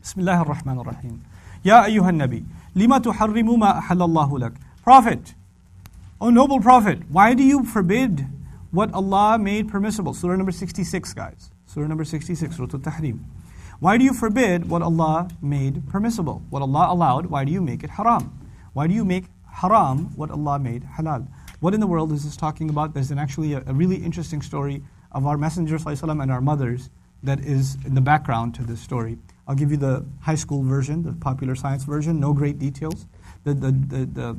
Bismillah ar-Rahman ar-Rahim. Ya ayyuhan nabi, lima tuharrimu ma ahallallahu lak. Prophet, O noble Prophet, why do you forbid what Allah made permissible? Surah number 66, guys. Surah number 66, Surah Tahrim. Why do you forbid what Allah made permissible? What Allah allowed, why do you make it haram? Why do you make haram what Allah made halal? What in the world is this talking about? There's actually a really interesting story of our Messenger ﷺ and our mothers that is in the background to this story. I'll give you the high school version, the popular science version, no great details. The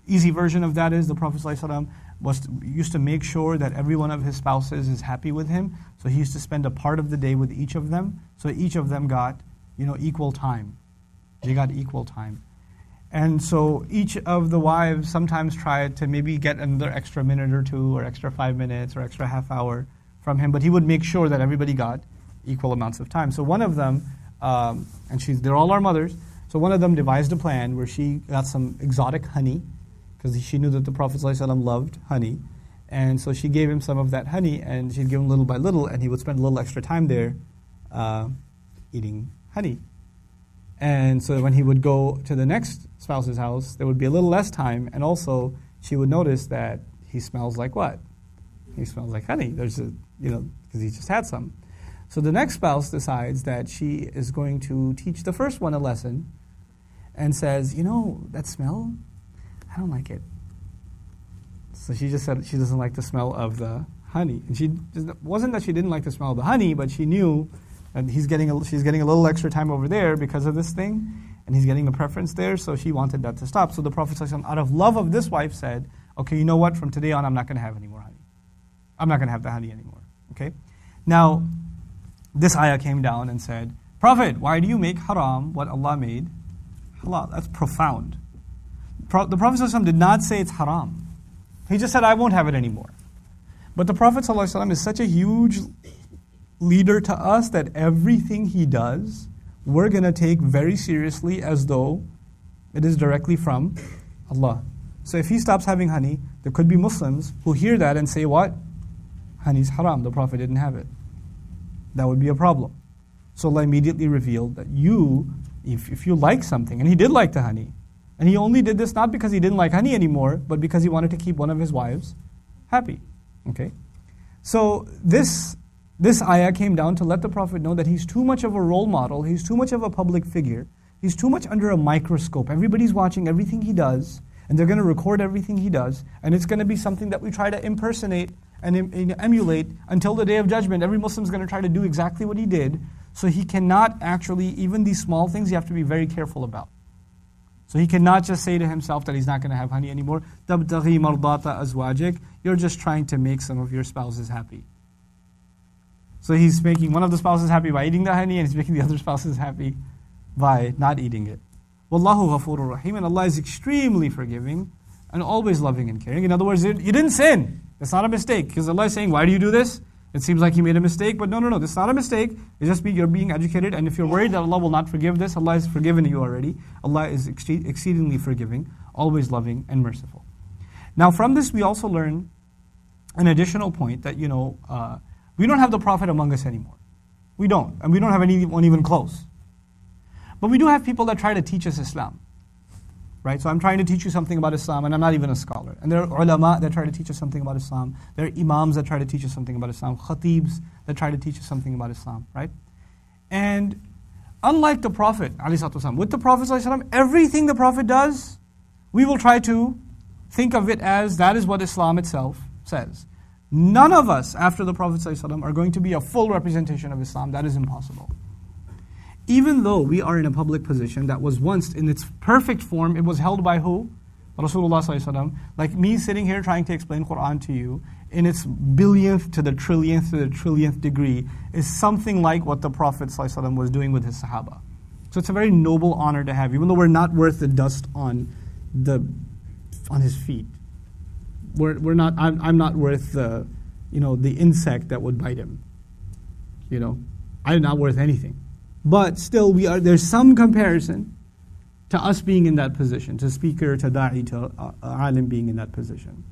easy version of that is the Prophet ﷺ used to make sure that every one of his spouses is happy with him. So he used to spend a part of the day with each of them. So each of them got, equal time. They got equal time. And so each of the wives sometimes tried to maybe get another extra minute or two, or extra 5 minutes, or extra half hour from him. But he would make sure that everybody got equal amounts of time. So one of them, and they're all our mothers, so one of them devised a plan where she got some exotic honey, because she knew that the Prophet ﷺ loved honey. And so she gave him some of that honey, and she'd give him little by little, and he would spend a little extra time there eating honey. And so when he would go to the next spouse's house, there would be a little less time, and also she would notice that he smells like what? He smells like honey. There's because he just had some. So the next spouse decides that she is going to teach the first one a lesson, and says, that smell, I don't like it. So she just said she doesn't like the smell of the honey. And it wasn't that she didn't like the smell of the honey, but she knew that she's getting a little extra time over there because of this thing, and he's getting a preference there, so she wanted that to stop. So the Prophet ﷺ, out of love of this wife, said, okay, you know what, from today on I'm not going to have any more honey. I'm not going to have the honey anymore. Okay? Now, this ayah came down and said, Prophet, why do you make haram what Allah made halal? That's profound. The Prophet ﷺ did not say it's haram. He just said, I won't have it anymore. But the Prophet ﷺ is such a huge leader to us that everything he does, we're going to take very seriously as though it is directly from Allah. So if he stops having honey, there could be Muslims who hear that and say, what? Honey's haram, the Prophet didn't have it. That would be a problem. So Allah immediately revealed that if you like something, and he did like the honey, and he only did this not because he didn't like honey anymore, but because he wanted to keep one of his wives happy. Okay? So this ayah came down to let the Prophet know that he's too much of a role model, he's too much of a public figure, he's too much under a microscope. Everybody's watching everything he does, and they're going to record everything he does, and it's going to be something that we try to impersonate and emulate until the Day of Judgment. Every Muslim's going to try to do exactly what he did, so he cannot actually, even these small things, you have to be very careful about. So he cannot just say to himself that he's not going to have honey anymore. تَبْتَغِي مَرْضَاتَ أَزْوَاجِكَ. You're just trying to make some of your spouses happy. So he's making one of the spouses happy by eating the honey, and he's making the other spouses happy by not eating it. وَاللَّهُ غَفُورٌ رَحِيمٌ. And Allah is extremely forgiving and always loving and caring. In other words, you didn't sin. It's not a mistake. Because Allah is saying, why do you do this? It seems like he made a mistake, but no, this is not a mistake. It's just you're being educated, and if you're worried that Allah will not forgive this, Allah has forgiven you already. Allah is exceedingly forgiving, always loving and merciful. Now from this we also learn an additional point that, we don't have the Prophet among us anymore. We don't, and we don't have anyone even close. But we do have people that try to teach us Islam. Right? So I'm trying to teach you something about Islam, and I'm not even a scholar. And there are ulama that try to teach us something about Islam. There are imams that try to teach us something about Islam. Khatibs that try to teach us something about Islam. Right? And unlike the Prophet, with the Prophet ﷺ, everything the Prophet does, we will try to think of it as that is what Islam itself says. None of us, after the Prophet ﷺ, are going to be a full representation of Islam. That is impossible. Even though we are in a public position that was once in its perfect form, it was held by who? Rasulullah ﷺ. Like me sitting here trying to explain Quran to you, in its billionth to the trillionth degree, is something like what the Prophet ﷺ was doing with his Sahaba. So it's a very noble honor to have, even though we're not worth the dust on his feet. We're not. I'm not worth the insect that would bite him. I'm not worth anything. But still, there's some comparison to us being in that position, to speaker, to da'i, to alim being in that position.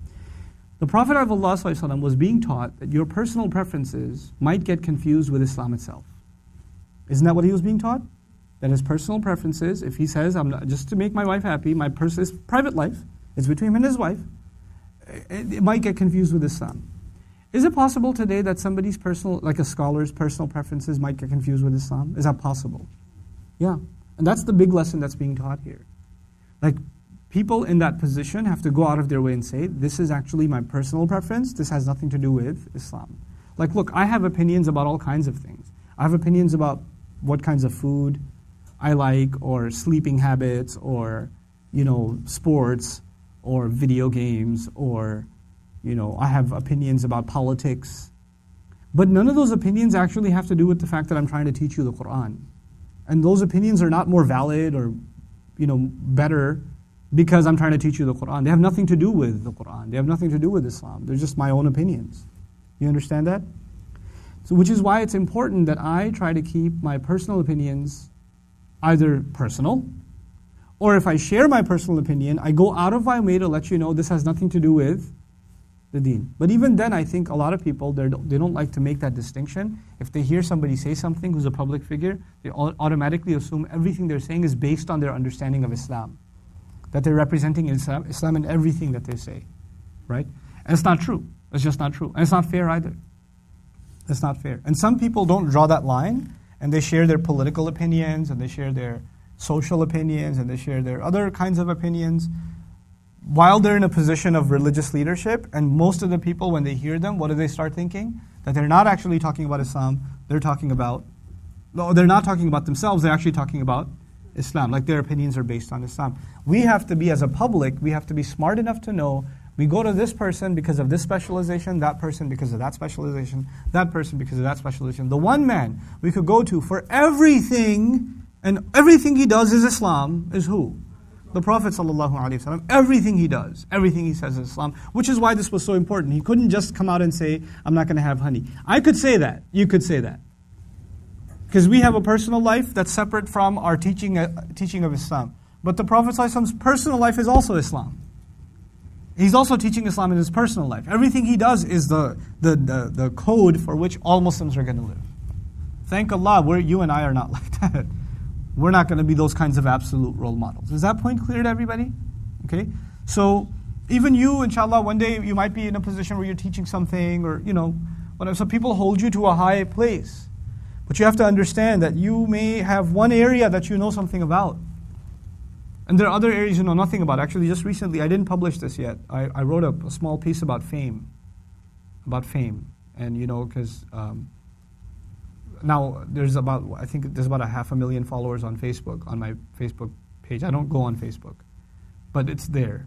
The Prophet of Allah ﷺ was being taught that your personal preferences might get confused with Islam itself. Isn't that what he was being taught? that his personal preferences, if he says, I'm not, just to make my wife happy, his private life is between him and his wife, it might get confused with Islam. Is it possible today that somebody's personal, like a scholar's personal preferences might get confused with Islam? Is that possible? Yeah. And that's the big lesson that's being taught here. Like, people in that position have to go out of their way and say, this is actually my personal preference, this has nothing to do with Islam. Like, look, I have opinions about all kinds of things. I have opinions about what kinds of food I like, or sleeping habits, or, sports, or video games, or, I have opinions about politics. But none of those opinions actually have to do with the fact that I'm trying to teach you the Quran. And those opinions are not more valid or, better because I'm trying to teach you the Quran. They have nothing to do with the Quran. They have nothing to do with Islam. They're just my own opinions. You understand that? So, which is why it's important that I try to keep my personal opinions either personal, or if I share my personal opinion, I go out of my way to let you know this has nothing to do with the deen. But even then, I think a lot of people, they don't like to make that distinction. If they hear somebody say something who's a public figure, they automatically assume everything they're saying is based on their understanding of Islam, that they're representing Islam in everything that they say, right? And it's not true. It's just not true. And it's not fair either. It's not fair. And some people don't draw that line, and they share their political opinions, and they share their social opinions, and they share their other kinds of opinions while they're in a position of religious leadership. And most of the people, when they hear them, what do they start thinking? That they're not actually talking about Islam. They're not talking about themselves. They're actually talking about Islam. Like, their opinions are based on Islam. We have to be, as a public, we have to be smart enough to know we go to this person because of this specialization, that person because of that specialization, that person because of that specialization. The one man we could go to for everything, and everything he does is Islam, is who? The Prophet ﷺ. Everything he does, everything he says is Islam, which is why this was so important. He couldn't just come out and say, I'm not going to have honey. I could say that. You could say that. Because we have a personal life that's separate from our teaching of Islam. But the Prophet ﷺ's personal life is also Islam. He's also teaching Islam in his personal life. Everything he does is the code for which all Muslims are going to live. Thank Allah, you and I are not like that. We're not going to be those kinds of absolute role models. Is that point clear to everybody? Okay? So, even you, inshallah, one day you might be in a position where you're teaching something, or, whatever. So people hold you to a high place. But you have to understand that you may have one area that you know something about. And there are other areas you know nothing about. Actually, just recently, I didn't publish this yet. I wrote a small piece about fame. And, because now there's about 500,000 followers on Facebook, on my Facebook page. I don't go on Facebook, but it's there.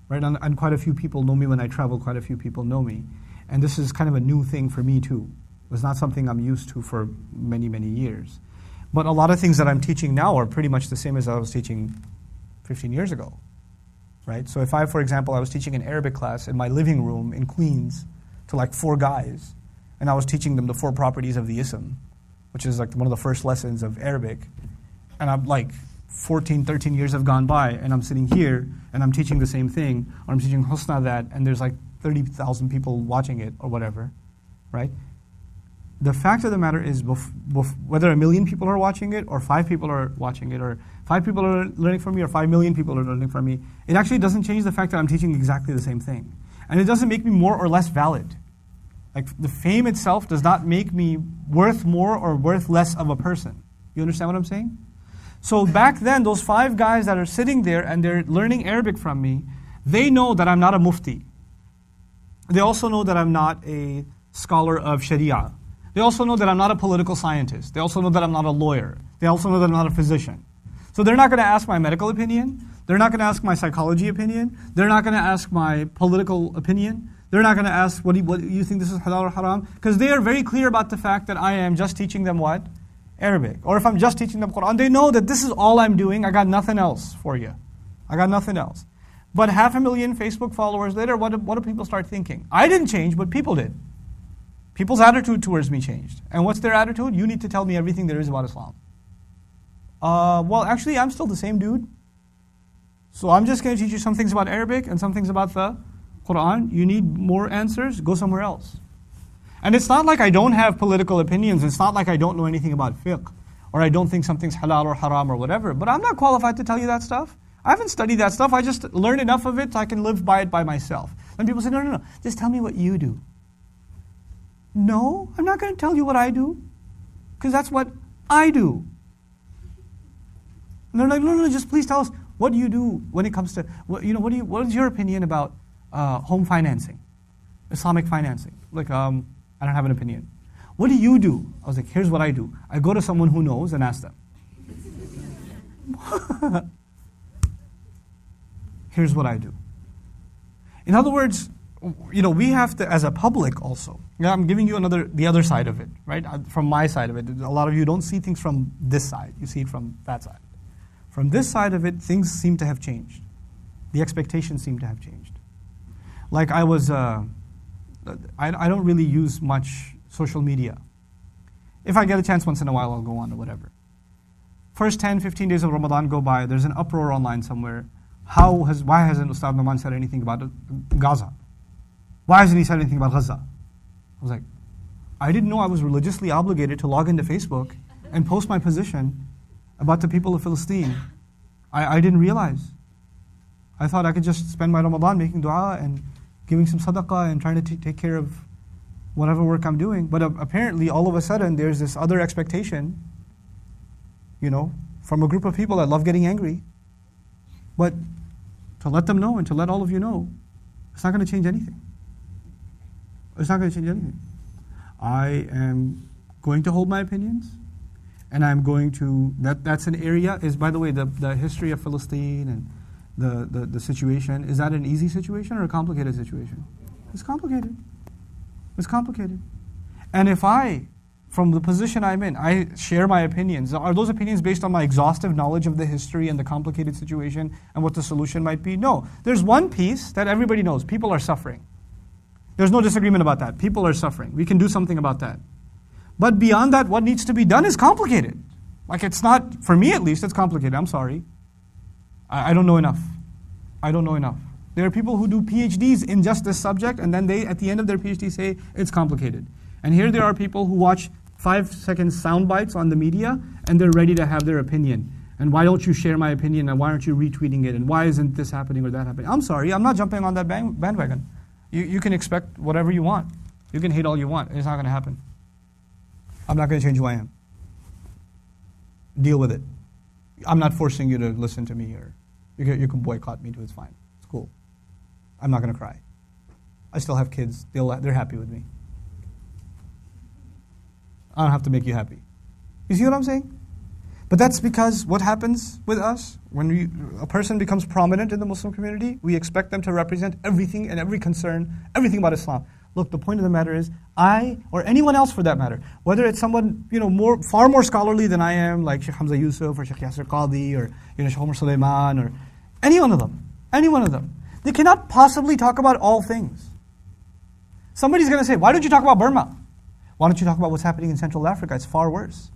Right? And quite a few people know me when I travel. Quite a few people know me. And this is kind of a new thing for me, too. It was not something I'm used to for many, many years. But a lot of things that I'm teaching now are pretty much the same as I was teaching 15 years ago, right? So if for example, I was teaching an Arabic class in my living room in Queens to like 4 guys, and I was teaching them the 4 properties of the ism, which is like one of the first lessons of Arabic, and I'm like 14, 13 years have gone by, and I'm sitting here, and I'm teaching the same thing, or I'm teaching husna that, and there's like 30,000 people watching it, or whatever, right? The fact of the matter is, whether 1 million people are watching it, or 5 people are watching it, or 5 people are learning from me, or 5 million people are learning from me, it actually doesn't change the fact that I'm teaching exactly the same thing. And it doesn't make me more or less valid. Like, the fame itself does not make me worth more or worth less of a person. You understand what I'm saying? So back then, those 5 guys that are sitting there and they're learning Arabic from me, they know that I'm not a mufti. They also know that I'm not a scholar of Sharia. They also know that I'm not a political scientist. They also know that I'm not a lawyer. They also know that I'm not a physician. So they're not going to ask my medical opinion. They're not going to ask my psychology opinion. They're not going to ask my political opinion. They're not going to ask, what do you think this is halal or haram? Because they are very clear about the fact that I am just teaching them what? Arabic. Or if I'm just teaching them Quran, they know that this is all I'm doing. I got nothing else for you. I got nothing else. But 500,000 Facebook followers later, what do people start thinking? I didn't change, but people did. People's attitude towards me changed. And what's their attitude? You need to tell me everything there is about Islam. Well, actually, I'm still the same dude. So I'm just going to teach you some things about Arabic and some things about the Quran. You need more answers? Go somewhere else. And it's not like I don't have political opinions. It's not like I don't know anything about fiqh. or I don't think something's halal or haram or whatever. But I'm not qualified to tell you that stuff. I haven't studied that stuff. I just learned enough of it so I can live by it by myself. And people say, no. Just tell me what you do. No, I'm not going to tell you what I do. Because that's what I do. And they're like, no, just please tell us, what do you do when it comes to, what is your opinion about home financing, Islamic financing? Like, I don't have an opinion. What do you do? I was like, here's what I do. I go to someone who knows and ask them. Here's what I do. In other words, we have to, as a public also, I'm giving you the other side of it, right? From my side of it. A lot of you don't see things from this side. You see it from that side. From this side of it, things seem to have changed. The expectations seem to have changed. Like I don't really use much social media. If I get a chance once in a while, I'll go on or whatever. First 10, 15 days of Ramadan go by, there's an uproar online somewhere. Why hasn't Ustad Noman said anything about Gaza? Why hasn't he said anything about Gaza? I was like, I didn't know I was religiously obligated to log into Facebook and post my position about the people of Palestine. I didn't realize. I thought I could just spend my Ramadan making dua and giving some sadaqah and trying to take care of whatever work I'm doing. But apparently, all of a sudden, there's this other expectation, from a group of people that love getting angry. But to let them know and to let all of you know, it's not going to change anything. It's not going to change anything. I am going to hold my opinions, and I'm going to, that's an area, by the way, the history of Palestine and the situation, is that an easy situation or a complicated situation? It's complicated. It's complicated. And if from the position I'm in, I share my opinions, are those opinions based on my exhaustive knowledge of the history and the complicated situation and what the solution might be? No. There's one piece that everybody knows. People are suffering. There's no disagreement about that. People are suffering. We can do something about that. But beyond that, what needs to be done is complicated. Like it's not, for me at least, it's complicated. I'm sorry. I don't know enough. I don't know enough. There are people who do PhDs in just this subject, and then they, at the end of their PhD, say it's complicated. And here there are people who watch 5-second sound bites on the media, and they're ready to have their opinion. And why don't you share my opinion, and why aren't you retweeting it, and why isn't this happening or that happening? I'm sorry, I'm not jumping on that bandwagon. You can expect whatever you want. You can hate all you want. It's not going to happen. I'm not going to change who I am. Deal with it. I'm not forcing you to listen to me, or you can boycott me too, it's fine. It's cool. I'm not going to cry. I still have kids. They're happy with me. I don't have to make you happy. You see what I'm saying? But that's because what happens with us, when a person becomes prominent in the Muslim community, we expect them to represent everything and every concern, everything about Islam. Look, the point of the matter is, I, or anyone else for that matter, whether it's someone far more scholarly than I am, like Sheikh Hamza Yusuf or Sheikh Yasir Qadi or Sheikh Umar Sulaiman or any one of them, they cannot possibly talk about all things. Somebody's going to say, why don't you talk about Burma? Why don't you talk about what's happening in Central Africa? It's far worse.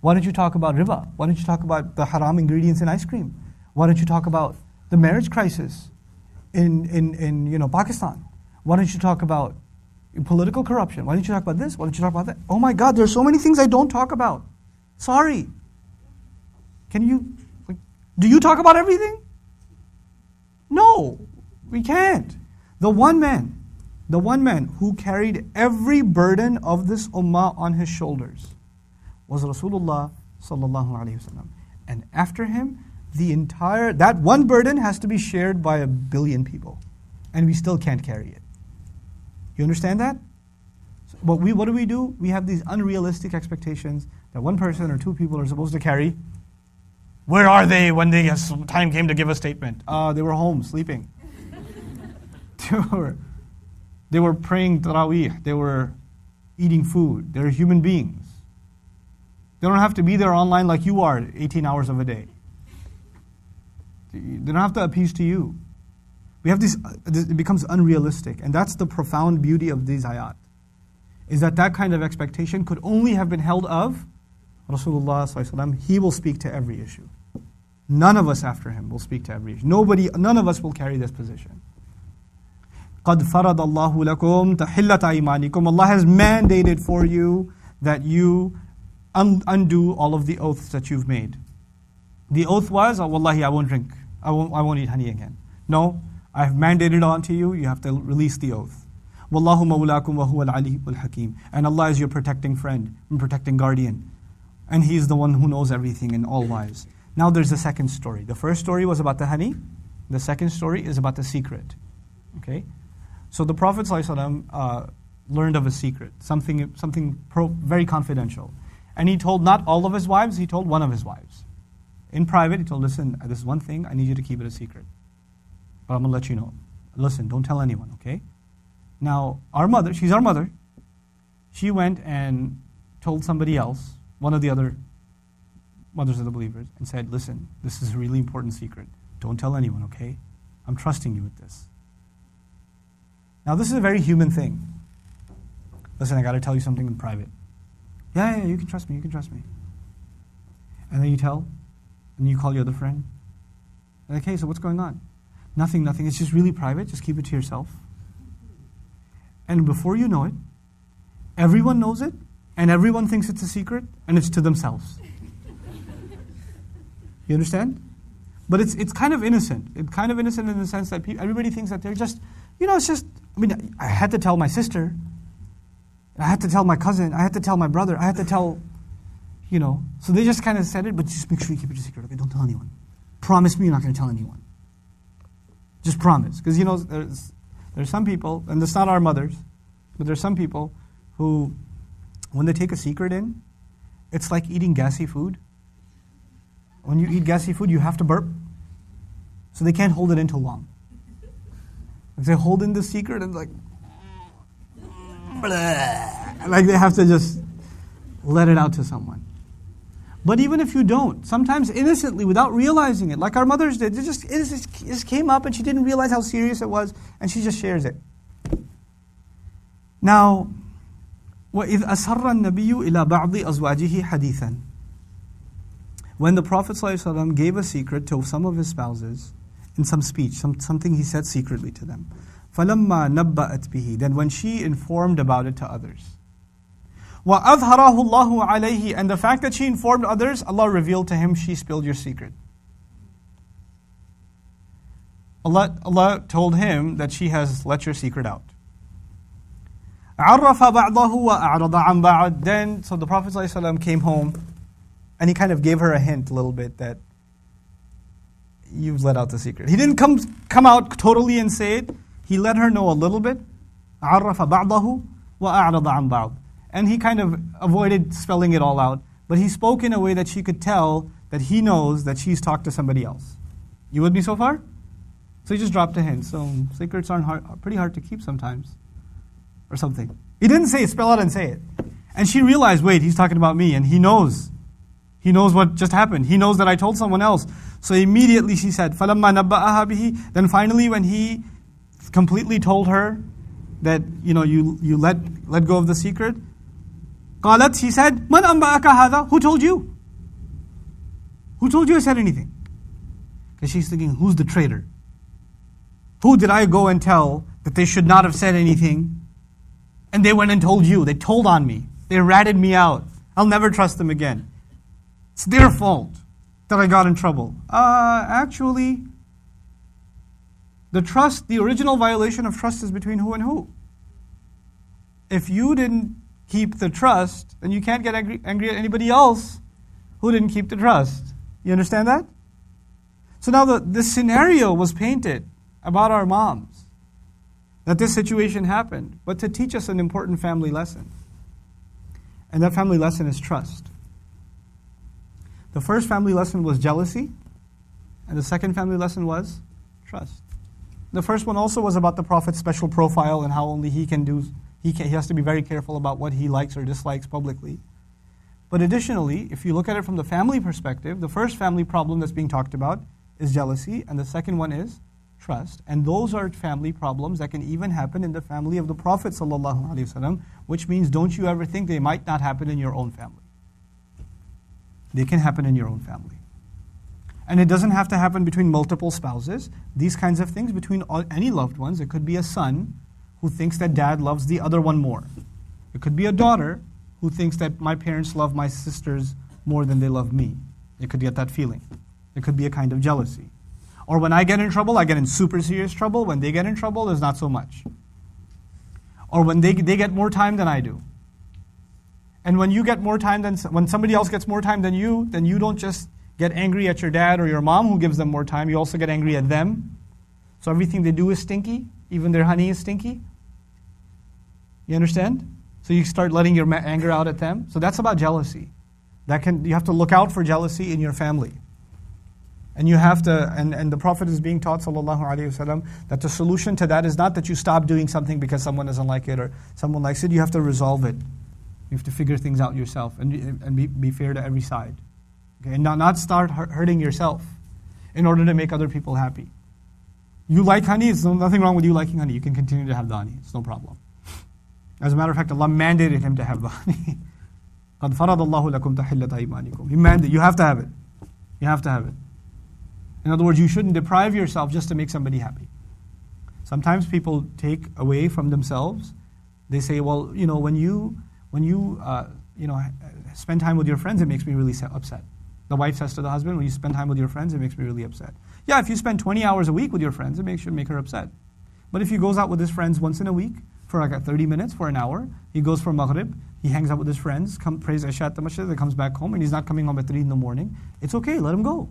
Why don't you talk about riba? Why don't you talk about the haram ingredients in ice cream? Why don't you talk about the marriage crisis in Pakistan? Why don't you talk about political corruption? Why don't you talk about this? Why don't you talk about that? Oh my God, there's so many things I don't talk about. Sorry. Do you talk about everything? No, we can't. The one man who carried every burden of this ummah on his shoulders was Rasulullah sallallahu alaihi wasallam. And after him, that one burden has to be shared by 1 billion people. And we still can't carry it. You understand that? But what do? We have these unrealistic expectations that one person or two people are supposed to carry. Where are they when the time came to give a statement? They were home, sleeping. They were praying Taraweeh. They were eating food. They're human beings. They don't have to be there online like you are 18 hours of a day. They don't have to appease to you. We have it becomes unrealistic. And that's the profound beauty of these ayat. Is that kind of expectation could only have been held of Rasulullah sallallahu alaihi wasallam. He will speak to every issue. None of us after him will speak to every issue. None of us will carry this position. قَدْ فَرَضَ اللَّهُ لَكُمْ تَحِلَّةَ أَيْمَانِكُمْ. Allah has mandated for you that you undo all of the oaths that you've made. The oath was, oh, wallahi, I won't drink. I won't eat honey again. No, I've mandated it onto you. You have to release the oath. Wallahu mawlakum wa huwa al-aliyyul hakim. And Allah is your protecting friend and protecting guardian. And He's the one who knows everything and all wise. Now there's the second story. The first story was about the honey. The second story is about the secret. Okay? So the Prophet ﷺ learned of a secret, something very confidential. And he told not all of his wives, he told one of his wives. In private, he told, listen, this is one thing, I need you to keep it a secret. But I'm going to let you know. Listen, don't tell anyone, okay? Now, our mother, she's our mother. She went and told somebody else, one of the other mothers of the believers, and said, listen, this is a really important secret. Don't tell anyone, okay? I'm trusting you with this. Now, this is a very human thing. Listen, I got to tell you something in private. Yeah, you can trust me, you can trust me. And then you tell, and you call your other friend. Like, hey, so what's going on? Nothing, it's just really private, just keep it to yourself. And before you know it, everyone knows it, and everyone thinks it's a secret, and it's to themselves. You understand? But it's kind of innocent. It's kind of innocent in the sense that everybody thinks that they're just, it's just, I had to tell my sister, I had to tell my cousin, I had to tell my brother, I had to tell, So they just kind of said it, but just make sure you keep it a secret, okay? Don't tell anyone. Promise me you're not going to tell anyone. Just promise. Because, there's some people, and it's not our mothers, but there's some people who, when they take a secret in, it's like eating gassy food. When you eat gassy food, you have to burp. So they can't hold it in too long. If they hold in the secret, and like they have to just let it out to someone. But even if you don't, sometimes innocently, without realizing it, like our mothers did, it just came up and she didn't realize how serious it was, and she just shares it. Now, وَإِذْ أَسَرَّ النَّبِيُّ إِلَى بَعْضِ أَزْوَاجِهِ حَدِيثًا. When the Prophet ﷺ gave a secret to some of his spouses, in some speech, something he said secretly to them. فَلَمَّا نَبَّأَتْ بِهِ. Then when she informed about it to others. وَأَظْهَرَهُ اللَّهُ عَلَيْهِ. And the fact that she informed others, Allah revealed to him, she spilled your secret. Allah told him that she has let your secret out. عَرَّفَ بَعْضَهُ وَأَعْرَضَ عَنْ بَعْضٍ. Then, so the Prophet ﷺ came home, and he kind of gave her a hint a little bit that you've let out the secret. He didn't come out totally and say it. He let her know a little bit. عَرَّفَ بَعْضَهُ وَأَعْرَضَ عَنْ بَعْضٍ. And he kind of avoided spelling it all out. But he spoke in a way that she could tell that he knows that she's talked to somebody else. You with me so far? So he just dropped a hint. So secrets are pretty hard to keep sometimes. Or something. He didn't say it, spell out and say it. And she realized, wait, he's talking about me, and he knows. He knows what just happened. He knows that I told someone else. So immediately she said, فَلَمَّا نَبَّأَهَا بِهِ. Then finally when he completely told her that, you let go of the secret, قالت, she said, مَنْ أَنْبَأَكَ هَذَا? Who told you? Who told you I said anything? Because she's thinking, who's the traitor? Who did I go and tell that they should not have said anything? And they went and told you. They told on me. They ratted me out. I'll never trust them again. It's their fault that I got in trouble. Actually, the original violation of trust is between who and who. If you didn't keep the trust, then you can't get angry at anybody else who didn't keep the trust. You understand that? So now this scenario was painted about our moms, that this situation happened, but to teach us an important family lesson. And that family lesson is trust. The first family lesson was jealousy, and the second family lesson was trust. The first one also was about the Prophet's special profile and how only he has to be very careful about what he likes or dislikes publicly. But additionally, if you look at it from the family perspective, the first family problem that's being talked about is jealousy, and the second one is trust. And those are family problems that can even happen in the family of the Prophet ﷺ, which means don't you ever think they might not happen in your own family. They can happen in your own family. And it doesn't have to happen between multiple spouses. These kinds of things between any loved ones. It could be a son who thinks that dad loves the other one more. It could be a daughter who who thinks that my parents love my sisters more than they love me. It could get that feeling. It could be a kind of jealousy. Or when I get in trouble, I get in super serious trouble. When they get in trouble, there's not so much. Or when they get more time than I do. And when you get more time when somebody else gets more time than you, then you don't just get angry at your dad or your mom who gives them more time, you also get angry at them. So everything they do is stinky, even their honey is stinky. You understand? So you start letting your anger out at them. So that's about jealousy. You have to look out for jealousy in your family. And you have to, and the Prophet is being taught, sallallahu alaihi wasallam, that the solution to that is not that you stop doing something because someone doesn't like it or someone likes it. You have to resolve it. You have to figure things out yourself and be fair to every side. Okay? And not start hurting yourself in order to make other people happy. You like honey, there's nothing wrong with you liking honey. You can continue to have the honey. It's no problem. As a matter of fact, Allah mandated him to have the honey. قَدْ فَرَضَ اللَّهُ لَكُمْ تَحِلَّةَ أَيْمَانِكُمْ He mandated, you have to have it. You have to have it. In other words, you shouldn't deprive yourself just to make somebody happy. Sometimes people take away from themselves. They say, well, when you spend time with your friends, it makes me really upset. The wife says to the husband, when you spend time with your friends, it makes me really upset. Yeah, if you spend 20 hours a week with your friends, it should make her upset. But if he goes out with his friends once in a week, for like 30 minutes, for an hour, he goes for Maghrib, he hangs out with his friends, prays Isha at the masjid, he comes back home, and he's not coming home at 3 in the morning, it's okay, let him go.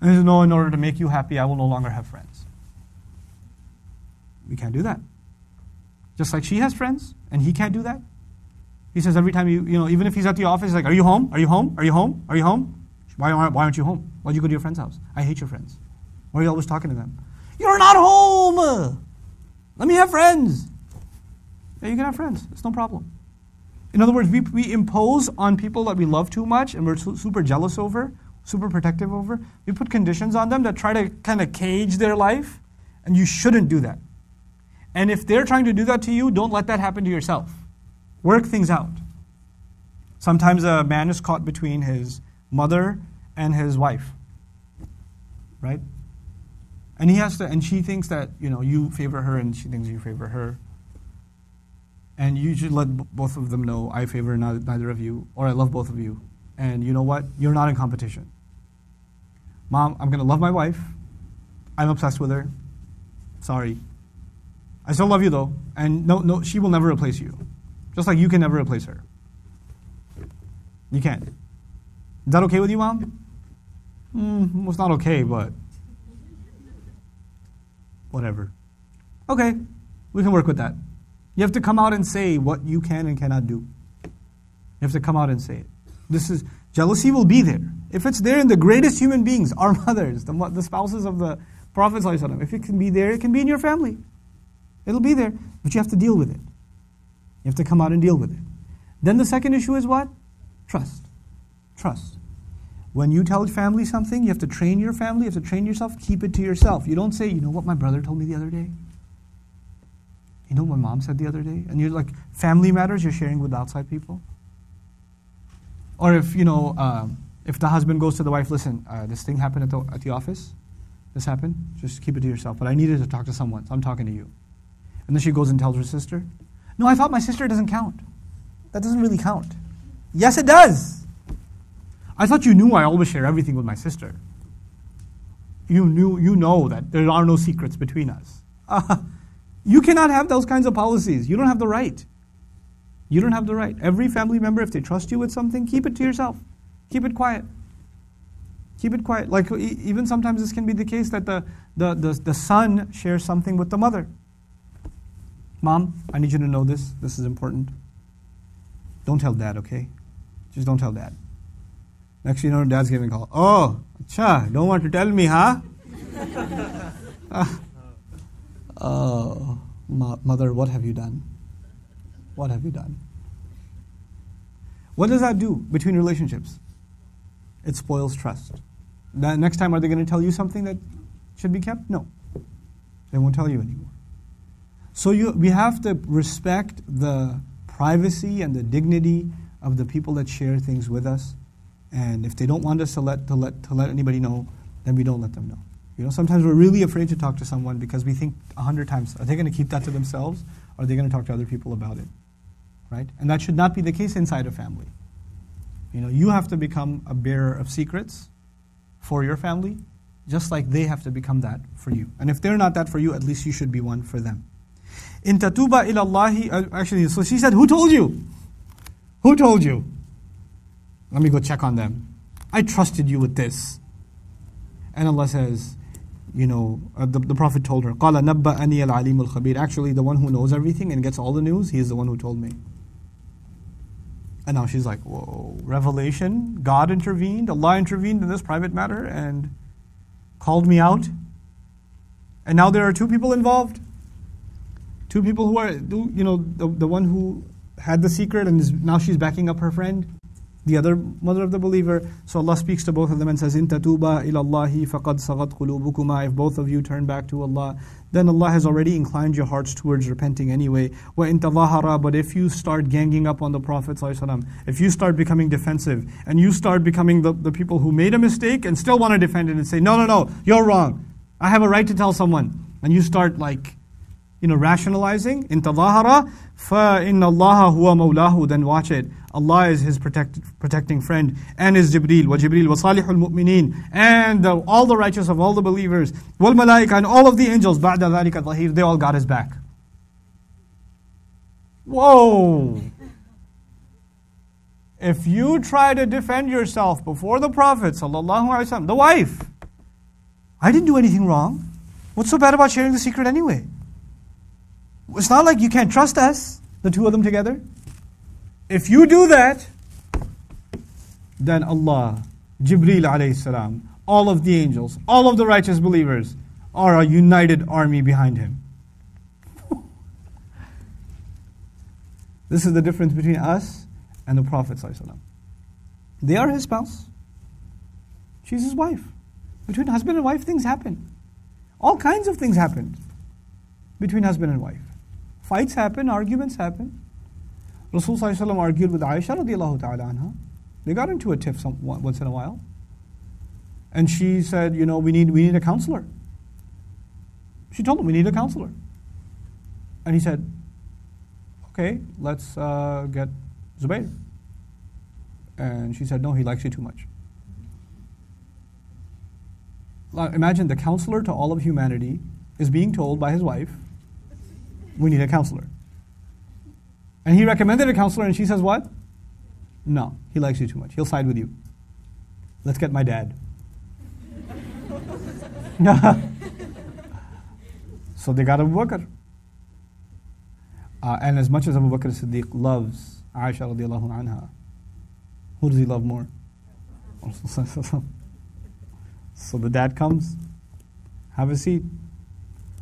And he says, no, in order to make you happy, I will no longer have friends. We can't do that. Just like she has friends, and he can't do that. He says every time even if he's at the office, he's like, are you home? Are you home? Are you home? Are you home? Why aren't you home? Why'd you go to your friend's house? I hate your friends. Why are you always talking to them? You're not home! Let me have friends. Yeah, you can have friends. It's no problem. In other words, we impose on people that we love too much and we're super jealous over, super protective over. We put conditions on them that try to kind of cage their life, and you shouldn't do that. And if they're trying to do that to you, don't let that happen to yourself. Work things out. Sometimes a man is caught between his mother and his wife, right? And and she thinks that, you favor her and she thinks you favor her. And you should let both of them know, I favor neither of you, or I love both of you. And you know what? You're not in competition. Mom, I'm going to love my wife. I'm obsessed with her. Sorry. I still love you though. And no, she will never replace you. Just like you can never replace her. You can't. Is that okay with you, Mom? It's not okay, but whatever. Okay, we can work with that. You have to come out and say what you can and cannot do. You have to come out and say it. Jealousy will be there. If it's there in the greatest human beings, our mothers, the spouses of the Prophet ﷺ, if it can be there, it can be in your family. It'll be there, but you have to deal with it. You have to come out and deal with it. Then the second issue is what? Trust. Trust. When you tell family something, you have to train your family, you have to train yourself, keep it to yourself. You don't say, you know what my brother told me the other day? You know what my mom said the other day? And you're like, family matters, you're sharing with outside people. Or if the husband goes to the wife, listen, this thing happened at the office. This happened. Just keep it to yourself. But I needed to talk to someone, so I'm talking to you. And then she goes and tells her sister. No, I thought my sister doesn't count. That doesn't really count. Yes, it does. I thought you knew I always share everything with my sister. You know that there are no secrets between us. You cannot have those kinds of policies. You don't have the right. You don't have the right. Every family member, if they trust you with something, keep it to yourself. Keep it quiet. Keep it quiet. Like even sometimes this can be the case that the son shares something with the mother. Mom, I need you to know this. This is important. Don't tell dad, okay? Just don't tell dad. Next thing you know, dad's giving a call. Oh, acha, don't want to tell me, huh? Oh, mother, what have you done? What have you done? What does that do between relationships? It spoils trust. Next time, are they going to tell you something that should be kept? No. They won't tell you anymore. So we have to respect the privacy and the dignity of the people that share things with us. And if they don't want us to let anybody know, then we don't let them know. Sometimes we're really afraid to talk to someone because we think 100 times, are they going to keep that to themselves? Or are they going to talk to other people about it? right? And that should not be the case inside a family. You have to become a bearer of secrets for your family, just like they have to become that for you. And if they're not that for you, at least you should be one for them. In tatuba ilallahi, actually, so she said, who told you? Who told you? Let me go check on them. I trusted you with this. And Allah says, the Prophet told her, قَالَ نَبَّأَنِيَ الْعَلِيمُ الْخَبِيرُ. Actually, the one who knows everything and gets all the news, he is the one who told me. And now she's like, whoa, revelation? God intervened? Allah intervened in this private matter and called me out? And now there are two people involved? Two people who are, the one who had the secret and now she's backing up her friend, the other mother of the believer. So Allah speaks to both of them and says, إِن تَتُوبَا إِلَى اللَّهِ فَقَدْ صَغَتْ قُلُوبُكُمَا. If both of you turn back to Allah, then Allah has already inclined your hearts towards repenting anyway. وَإِن تَظَاهَرَا. But if you start ganging up on the Prophet ﷺ, if you start becoming defensive, and you start becoming the people who made a mistake and still want to defend it and say, no, you're wrong, I have a right to tell someone, and you start rationalizing, in tadahara, فَإِنَّ اللَّهَ هُوَ مَوْلَاهُ. Then watch it. Allah is his protecting friend, and is Jibreel, وَجِبْرِيل وَصَالِحُ الْمُؤْمِنِينَ, and all the righteous of all the believers, وَالْمَلَائِكَ, and all of the angels, بَعْدَ ذَلِكَ ظَهِيرٌ. They all got his back. Whoa! If you try to defend yourself before the Prophet ﷺ, the wife, I didn't do anything wrong. What's so bad about sharing the secret anyway? It's not like you can't trust us, the two of them together. If you do that, then Allah, Jibreel alayhi salam, all of the angels, all of the righteous believers are a united army behind him. This is the difference between us and the Prophet ﷺ. They are his spouse. She's his wife. Between husband and wife, things happen. All kinds of things happen between husband and wife. Fights happen, arguments happen. Rasul ﷺ argued with Aisha radiallahu ta'ala anha. They got into a tiff once in a while. And she said, we need a counselor. She told him, we need a counselor. And he said, okay, let's get Zubayr. And she said, no, he likes you too much. Imagine the counselor to all of humanity is being told by his wife, we need a counselor. And he recommended a counselor, and she says what? No, he likes you too much. He'll side with you. Let's get my dad. So they got Abu Bakr. And as much as Abu Bakr as-Siddiq loves Aisha radiallahu anha, who does he love more? So the dad comes, have a seat.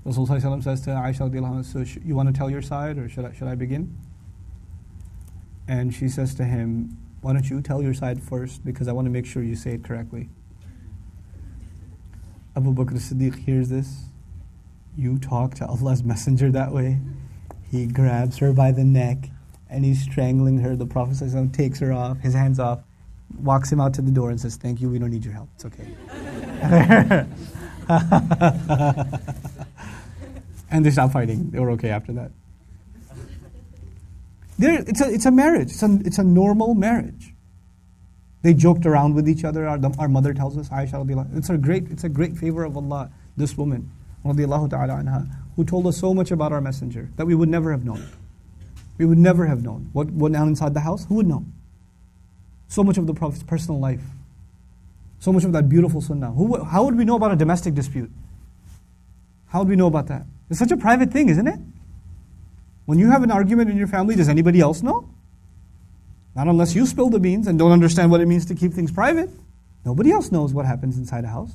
Rasulullah says to Aisha radiallahu anha, so you want to tell your side, or should I begin? And she says to him, why don't you tell your side first, because I want to make sure you say it correctly. Abu Bakr as-Siddiq hears this. You talk to Allah's messenger that way? He grabs her by the neck and he's strangling her. The Prophet ﷺ takes her off, his hands off, walks him out to the door and says, thank you, we don't need your help, it's okay. And they stopped fighting. They were okay after that. It's a marriage. It's a normal marriage. They joked around with each other. Our mother tells us, Aisha radiallahu anha, it's a great favor of Allah, this woman, radiallahu ta'ala anha, who told us so much about our messenger that we would never have known. We would never have known. What went on inside the house? Who would know? So much of the Prophet's personal life. So much of that beautiful sunnah. How would we know about a domestic dispute? How would we know about that? It's such a private thing, isn't it? When you have an argument in your family, does anybody else know? Not unless you spill the beans and don't understand what it means to keep things private. Nobody else knows what happens inside a house.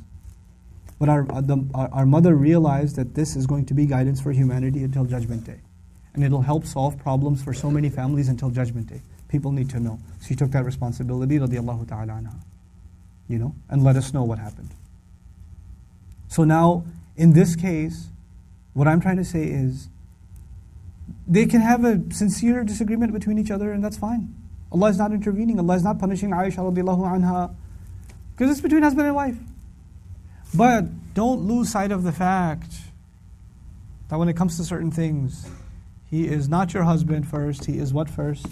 But our mother realized that this is going to be guidance for humanity until Judgment Day. And it'll help solve problems for so many families until Judgment Day. People need to know. She took that responsibility, radiallahu ta'ala anha, and let us know what happened. So now, in this case, what I'm trying to say is, they can have a sincere disagreement between each other, and that's fine. Allah is not intervening. Allah is not punishing Aisha radiallahu anha, because it's between husband and wife. But don't lose sight of the fact that when it comes to certain things, He is not your husband first. He is what first?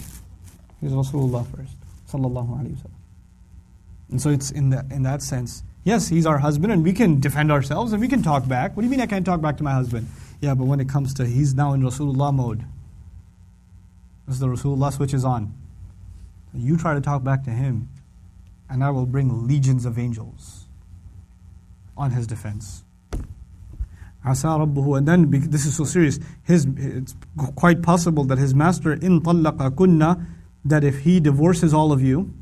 He is Rasulullah first. Sallallahu alayhi wa sallam. And so it's in that sense, yes, he's our husband and we can defend ourselves and we can talk back. What do you mean I can't talk back to my husband? Yeah, but when it comes to, he's now in Rasulullah mode. As the Rasulullah switch is on. You try to talk back to him, and I will bring legions of angels on his defense. Asa rabbuhu, and then this is so serious. It's quite possible that his master in tallaqa kunna, that if he divorces all of you,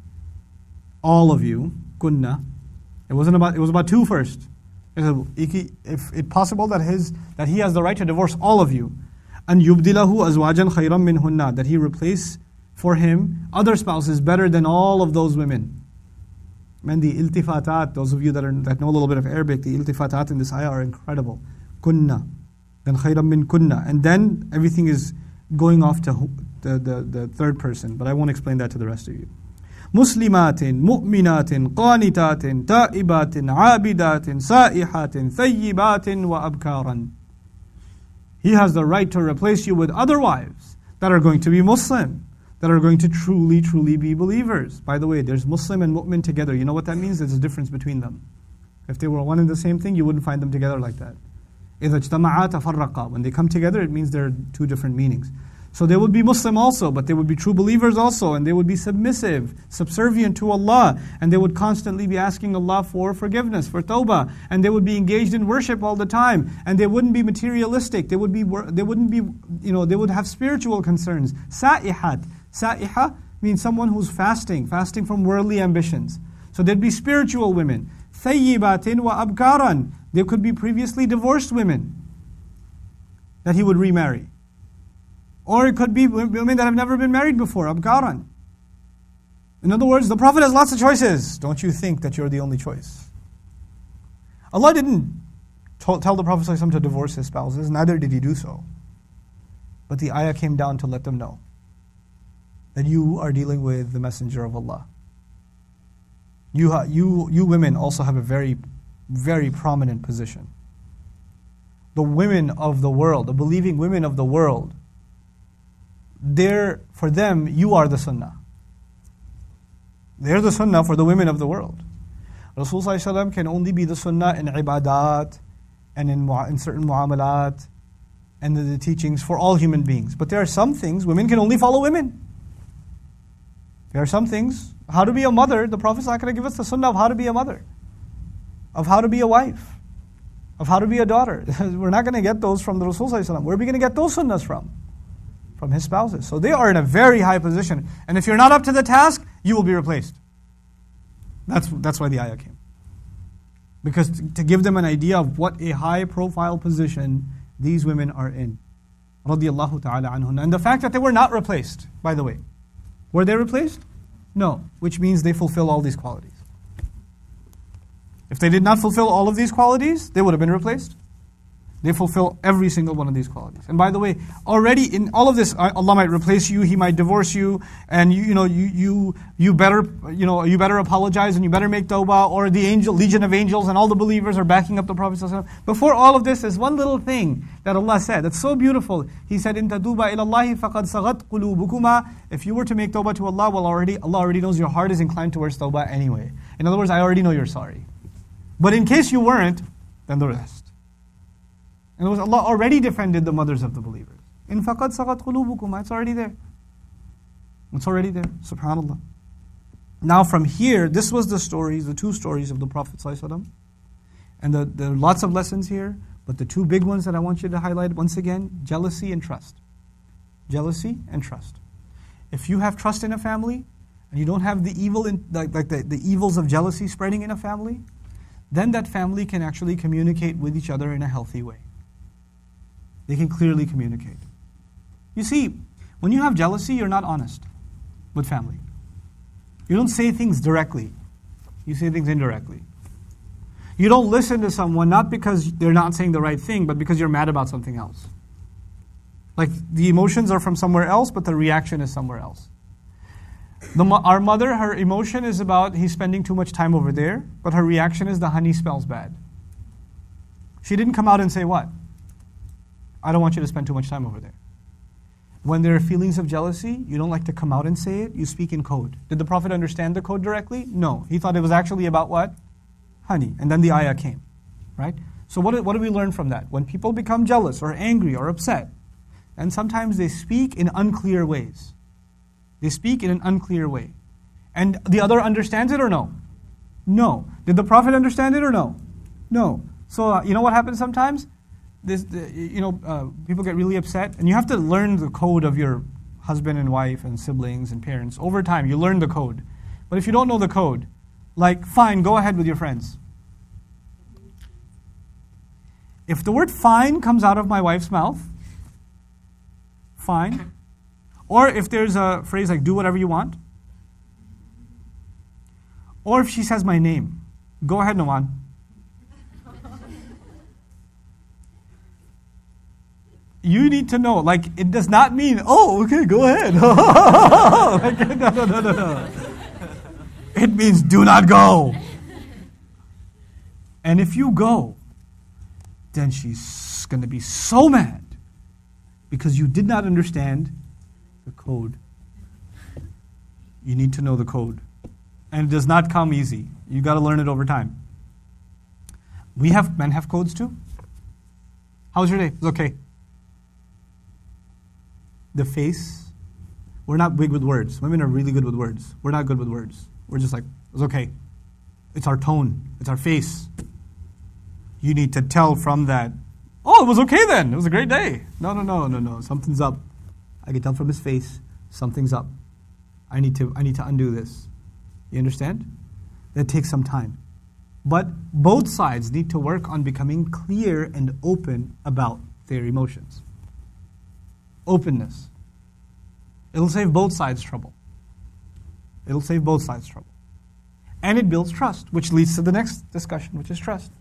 kunna. It was about two first. If it's possible that he has the right to divorce all of you, and yubdilahu azwajan khayran minhunna, that he replace for him other spouses better than all of those women. And the iltifatat, those of you that know a little bit of Arabic, the iltifatat in this ayah are incredible. Kunna, then khayran min kunna, and then everything is going off to the third person. But I won't explain that to the rest of you. Muslimatin, mu'minatin, qanitatin, ta'ibatin, abidatin, sa'ihatin, thayyibatin, wa abkaran. He has the right to replace you with other wives that are going to be Muslim, that are going to truly, truly be believers. By the way, there's Muslim and mu'min together. You know what that means? There's a difference between them. If they were one and the same thing, you wouldn't find them together like that. إِذَا اجْتَمَعَا تَفَرَّقَا. When they come together, it means there are two different meanings. So they would be Muslim also, but they would be true believers also, and they would be submissive, subservient to Allah, and they would constantly be asking Allah for forgiveness, for tawbah, and they would be engaged in worship all the time, and they wouldn't be materialistic. They would have spiritual concerns. Sa'iha means someone who's fasting from worldly ambitions. So they'd be spiritual women. Thayyibatin wa abkaran. They could be previously divorced women that he would remarry. Or it could be women that have never been married before, abkaran. In other words, the Prophet has lots of choices. Don't you think that you're the only choice? Allah didn't tell the Prophet ﷺ to divorce his spouses, neither did he do so. But the ayah came down to let them know that you are dealing with the Messenger of Allah. You women also have a very, very prominent position. The women of the world, the believing women of the world, for them, you are the sunnah. They're the sunnah for the women of the world. Rasulullah ﷺ can only be the sunnah in ibadat and in certain muamalat and the teachings for all human beings. But there are some things, women can only follow women. There are some things, how to be a mother, the Prophet's not going to give us the sunnah of how to be a mother, of how to be a wife, of how to be a daughter. We're not going to get those from the Rasulullah ﷺ. Where are we going to get those sunnahs from? From his spouses. So they are in a very high position. And if you're not up to the task, you will be replaced. That's why the ayah came. Because to give them an idea of what a high profile position these women are in. Radiyallahu ta'ala anhunna. And the fact that they were not replaced, by the way. Were they replaced? No. Which means they fulfill all these qualities. If they did not fulfill all of these qualities, they would have been replaced. They fulfill every single one of these qualities. And by the way, already in all of this, Allah might replace you, He might divorce you, and you better apologize and you better make tawbah, or the legion of angels and all the believers are backing up the Prophet ﷺ. Before all of this, there's one little thing that Allah said that's so beautiful. He said, "In taduba ilallahi faqad sagat qulubukuma." If you were to make tawbah to Allah, well, Allah already knows your heart is inclined towards tawbah anyway. In other words, I already know you're sorry. But in case you weren't, then the rest. In other words, Allah already defended the mothers of the believers. In faqad sagat qulubukuma, it's already there. It's already there. Subhanallah. Now from here, this was the two stories of the Prophet ﷺ. And there are lots of lessons here, but the two big ones that I want you to highlight once again, jealousy and trust. Jealousy and trust. If you have trust in a family, and you don't have the evils of jealousy spreading in a family, then that family can actually communicate with each other in a healthy way. They can clearly communicate. You see, when you have jealousy, you're not honest with family. You don't say things directly. You say things indirectly. You don't listen to someone not because they're not saying the right thing, but because you're mad about something else. Like the emotions are from somewhere else, but the reaction is somewhere else. Our mother, her emotion is about he's spending too much time over there, but her reaction is the honey smells bad. She didn't come out and say what? I don't want you to spend too much time over there. When there are feelings of jealousy, you don't like to come out and say it, you speak in code. Did the Prophet understand the code directly? No. He thought it was actually about what? Honey. And then the ayah came. Right? So what do we learn from that? When people become jealous or angry or upset, and sometimes they speak in unclear ways. They speak in an unclear way. And the other understands it or no? No. Did the Prophet understand it or no? No. So you know what happens sometimes? People get really upset, and you have to learn the code of your husband and wife and siblings and parents. Over time, you learn the code. But if you don't know the code, like, fine, go ahead with your friends. If the word fine comes out of my wife's mouth, fine. Or if there's a phrase like, do whatever you want. Or if she says my name, go ahead, Noman. You need to know, like, it does not mean, oh, okay, go ahead. No. It means do not go. And if you go, then she's going to be so mad because you did not understand the code. You need to know the code. And it does not come easy. You got to learn it over time. Men have codes too. How was your day? It was okay. The face, we're not big with words. Women are really good with words. We're not good with words. We're just like, it's okay. It's our tone. It's our face. You need to tell from that, oh, it was okay then. It was a great day. No. Something's up. I can tell from his face, something's up. I need to undo this. You understand? That takes some time. But both sides need to work on becoming clear and open about their emotions. Openness. It'll save both sides trouble. It'll save both sides trouble. And it builds trust, which leads to the next discussion, which is trust.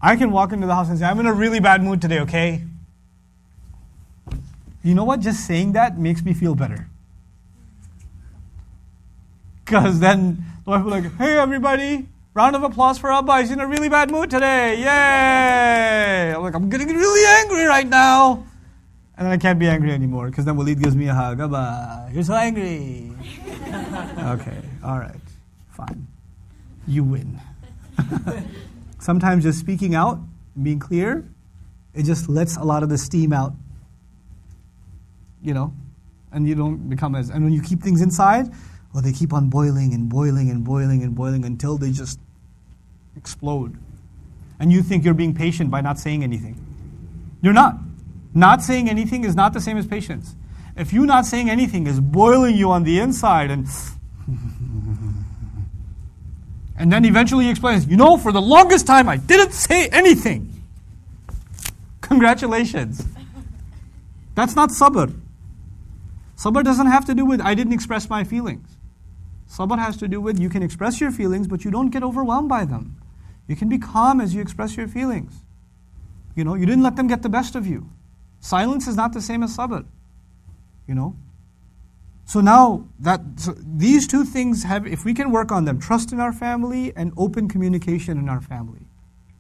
I can walk into the house and say, I'm in a really bad mood today, okay? You know what? Just saying that makes me feel better. Because then the wife will be like, hey everybody, round of applause for Abba, he's in a really bad mood today, yay! I'm like, I'm getting really angry right now. And then I can't be angry anymore, because then Walid gives me a hug. Abba, you're so angry. Okay, all right, fine. You win. Sometimes just speaking out, being clear, it just lets a lot of the steam out. You know? And you don't become as... And when you keep things inside, well, they keep on boiling and boiling and boiling and boiling until they just explode. And you think you're being patient by not saying anything. You're not. Not saying anything is not the same as patience. If you not saying anything is boiling you on the inside and then eventually he explains, you know, for the longest time I didn't say anything. Congratulations. That's not sabr. Sabr doesn't have to do with I didn't express my feelings. Sabr has to do with you can express your feelings, but you don't get overwhelmed by them. You can be calm as you express your feelings. You know, you didn't let them get the best of you. Silence is not the same as sabr. You know? So now, these two things have, if we can work on them, trust in our family and open communication in our family.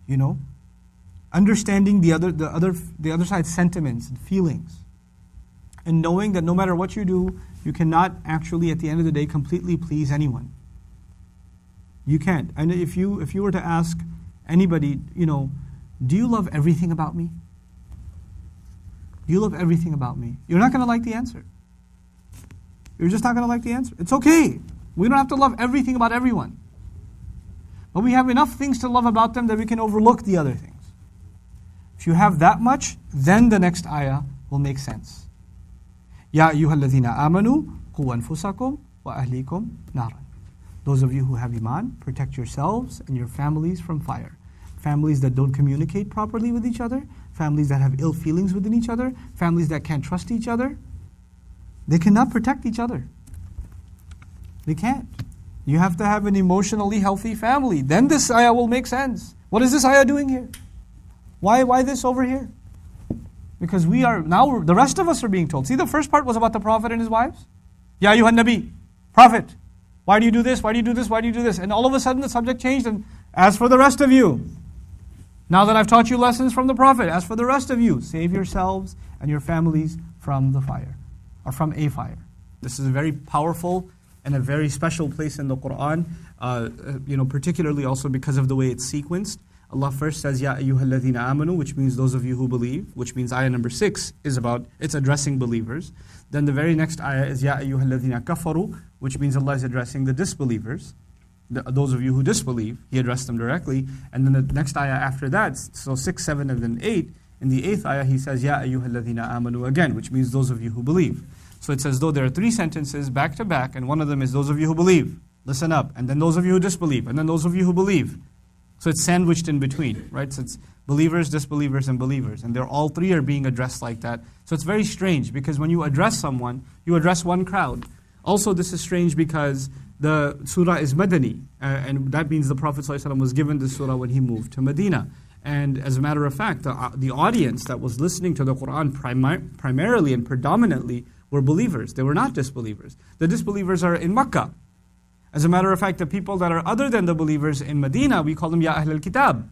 You know? Understanding the other side's sentiments and feelings. And knowing that no matter what you do, you cannot actually, at the end of the day, completely please anyone. You can't. And if you were to ask anybody, you know, do you love everything about me? Do you love everything about me? You're not going to like the answer. You're just not going to like the answer. It's okay. We don't have to love everything about everyone. But we have enough things to love about them that we can overlook the other things. If you have that much, then the next ayah will make sense. Ya ayyuhalladhina amanu qu anfusakum wa ahlikum naran. Those of you who have iman, protect yourselves and your families from fire. Families that don't communicate properly with each other, families that have ill feelings within each other, families that can't trust each other, they cannot protect each other. They can't. You have to have an emotionally healthy family. Then this ayah will make sense. What is this ayah doing here? Why this over here? Because the rest of us are being told. See, the first part was about the Prophet and his wives. Ya ayyuhan nabi, Prophet, why do you do this? Why do you do this? Why do you do this? And all of a sudden the subject changed. And as for the rest of you, now that I've taught you lessons from the Prophet, as for the rest of you, save yourselves and your families from the fire, or from a fire. This is a very powerful and a very special place in the Quran, particularly also because of the way it's sequenced. Allah first says, Ya ayyuhalladhina amanu, which means those of you who believe, which means ayah number 6 is it's addressing believers. Then the very next ayah is Ya ayyuhalladhina kafaru, which means Allah is addressing the disbelievers. Those of you who disbelieve, He addressed them directly. And then the next ayah after that, so 6, 7, and then 8, in the 8th ayah He says, Ya ayyuhalladhina amanu again, which means those of you who believe. So it's as though there are 3 sentences back to back, and one of them is those of you who believe, listen up, and then those of you who disbelieve, and then those of you who believe. So it's sandwiched in between, right? So it's believers, disbelievers, and believers. And they're all 3 are being addressed like that. So it's very strange, because when you address someone, you address one crowd. Also, this is strange because the surah is Madani, and that means the Prophet ﷺ was given this surah when he moved to Medina. And as a matter of fact, the audience that was listening to the Quran primarily and predominantly were believers. They were not disbelievers. The disbelievers are in Makkah. As a matter of fact, the people that are other than the believers in Medina, we call them Ya Ahl al-Kitab.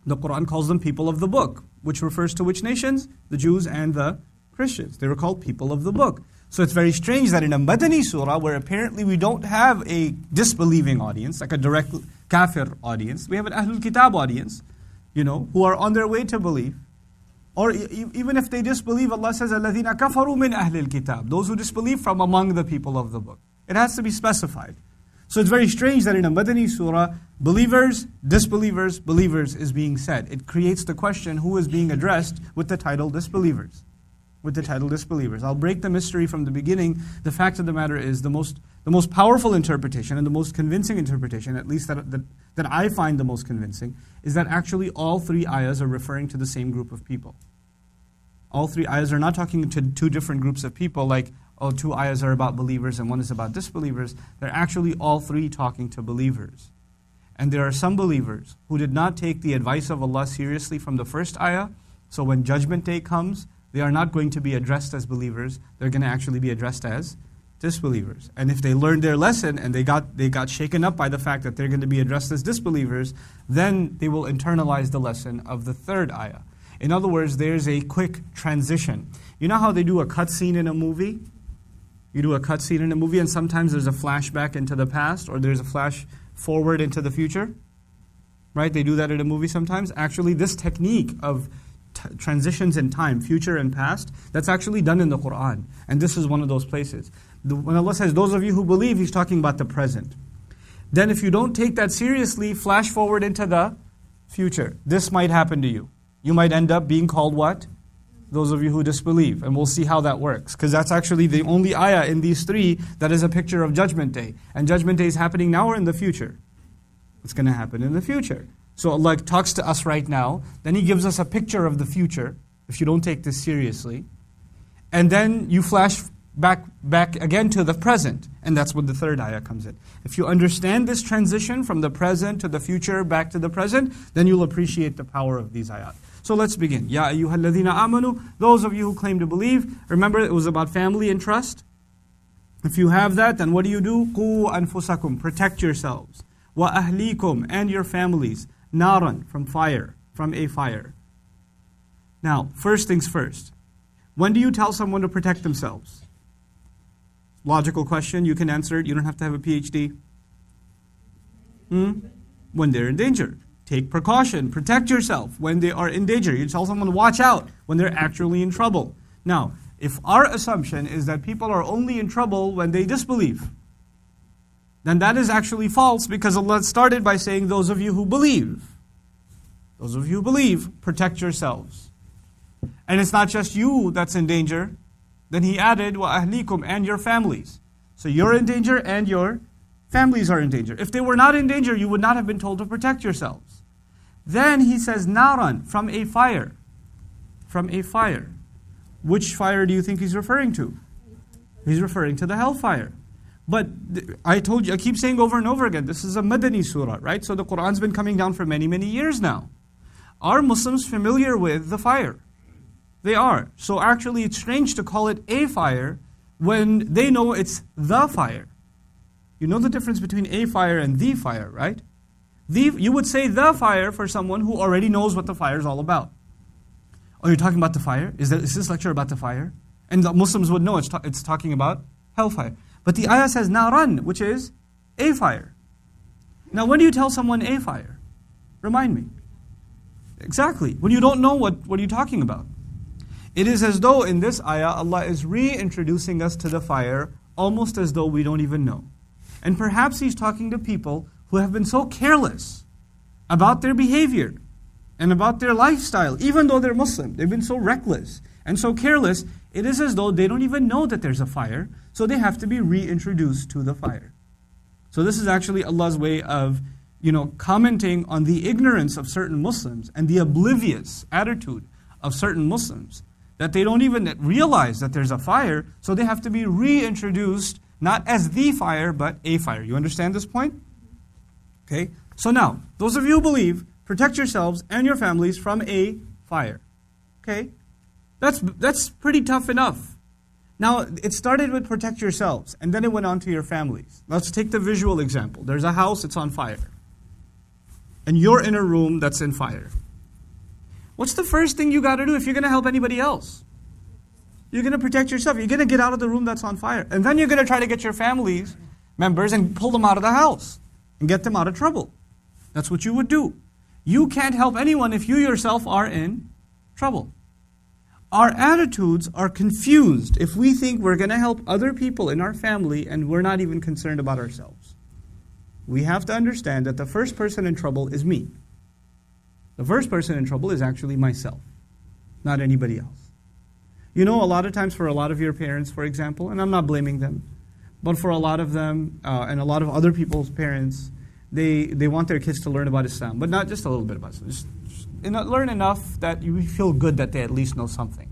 The Quran calls them people of the book, which refers to which nations? The Jews and the Christians. They were called people of the book. So it's very strange that in a Madani surah, where apparently we don't have a disbelieving audience, like a direct kafir audience, we have an Ahlul Kitab audience, who are on their way to believe. Or even if they disbelieve, Allah says, الَّذِينَ كَفَرُوا مِنْ أَهْلِ الْكِتَابِ, those who disbelieve from among the people of the book. It has to be specified. So it's very strange that in a Madani surah, believers, disbelievers, believers is being said. It creates the question, who is being addressed with the title disbelievers? With the title disbelievers. I'll break the mystery from the beginning. The fact of the matter is the most powerful interpretation and the most convincing interpretation, at least that I find the most convincing, is that actually all 3 ayahs are referring to the same group of people. All 3 ayahs are not talking to 2 different groups of people like, 2 ayahs are about believers and 1 is about disbelievers. They're actually all 3 talking to believers. And there are some believers who did not take the advice of Allah seriously from the first ayah. So when Judgment Day comes, they are not going to be addressed as believers. They're going to actually be addressed as disbelievers. And if they learned their lesson and they got shaken up by the fact that they're going to be addressed as disbelievers, then they will internalize the lesson of the 3rd ayah. In other words, there's a quick transition. You know how they do a cutscene in a movie? You do a cutscene in a movie and sometimes there's a flashback into the past or there's a flash forward into the future. Right? They do that in a movie sometimes. Actually, this technique of transitions in time, future and past, that's actually done in the Quran. And this is one of those places. When Allah says, those of you who believe, He's talking about the present. Then if you don't take that seriously, flash forward into the future. This might happen to you. You might end up being called what? Those of you who disbelieve. And we'll see how that works. Because that's actually the only ayah in these 3 that is a picture of Judgment Day. And Judgment Day is happening now or in the future? It's going to happen in the future. So Allah talks to us right now. Then He gives us a picture of the future, if you don't take this seriously. And then you flash back again to the present. And that's when the 3rd ayah comes in. If you understand this transition from the present to the future, back to the present, then you'll appreciate the power of these ayat. So let's begin. Ya ayyuhalladhina amanu, those of you who claim to believe. Remember, it was about family and trust. If you have that, then what do? Qu anfusakum, protect yourselves. Wa ahlikum, and your families. Naran, from fire, from a fire. Now, first things first. When do you tell someone to protect themselves? Logical question, you can answer it. You don't have to have a PhD. When they're in danger. Take precaution, protect yourself when they are in danger. You tell someone to watch out when they're actually in trouble. Now, if our assumption is that people are only in trouble when they disbelieve, then that is actually false because Allah started by saying, those of you who believe. Those of you who believe, protect yourselves. And it's not just you that's in danger. Then He added, wa ahlikum, and your families. So you're in danger and your families are in danger. If they were not in danger, you would not have been told to protect yourselves. Then He says, naran, from a fire. From a fire. Which fire do you think He's referring to? He's referring to the hellfire. But I told you, I keep saying over and over again, this is a Madani surah, right? So the Quran's been coming down for many, many years now. Are Muslims familiar with the fire? They are. So actually it's strange to call it a fire when they know it's the fire. You know the difference between a fire and the fire, right? You would say the fire for someone who already knows what the fire is all about. Oh, you're talking about the fire? Is this lecture about the fire? And the Muslims would know it's talking about hellfire. But the ayah says naran, which is a fire. Now when do you tell someone a fire? Remind me. Exactly. When you don't know what are you talking about? It is as though in this ayah, Allah is reintroducing us to the fire almost as though we don't even know. And perhaps He's talking to people who have been so careless about their behavior and about their lifestyle, even though they're Muslim. They've been so reckless and so careless, it is as though they don't even know that there's a fire, so they have to be reintroduced to the fire. So this is actually Allah's way of, commenting on the ignorance of certain Muslims and the oblivious attitude of certain Muslims, that they don't even realize that there's a fire, so they have to be reintroduced, not as the fire, but a fire. You understand this point? Okay? So now, those of you who believe, protect yourselves and your families from a fire. Okay? That's pretty tough enough. Now, it started with protect yourselves, and then it went on to your families. Let's take the visual example. There's a house, it's on fire. And you're in a room that's in fire. What's the first thing you got to do if you're going to help anybody else? You're going to protect yourself. You're going to get out of the room that's on fire. And then you're going to try to get your family's members and pull them out of the house and get them out of trouble. That's what you would do. You can't help anyone if you yourself are in trouble. Our attitudes are confused if we think we're going to help other people in our family and we're not even concerned about ourselves. We have to understand that the first person in trouble is me. The first person in trouble is actually myself, not anybody else. A lot of times for a lot of your parents, for example, and I'm not blaming them, but for a lot of them and a lot of other people's parents, they want their kids to learn about Islam, but not just a little bit about Islam. Just learn enough that you feel good that they at least know something.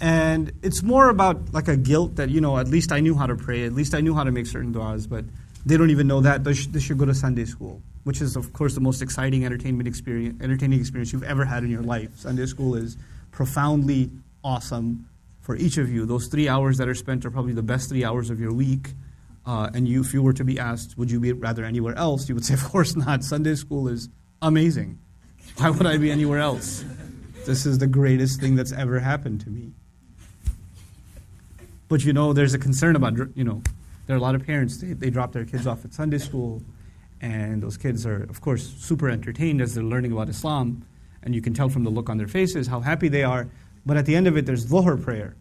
And it's more about like a guilt that, at least I knew how to pray, at least I knew how to make certain du'as, but they don't even know that. They should go to Sunday school, which is, of course, the most exciting entertaining experience you've ever had in your life. Sunday school is profoundly awesome for each of you. Those 3 hours that are spent are probably the best 3 hours of your week. And if you were to be asked, would you be rather anywhere else? You would say, of course not. Sunday school is amazing. Why would I be anywhere else? This is the greatest thing that's ever happened to me. But there's a concern about, there are a lot of parents, they drop their kids off at Sunday school, and those kids are, of course, super entertained as they're learning about Islam, and you can tell from the look on their faces how happy they are. But at the end of it, there's Dhuhr prayer.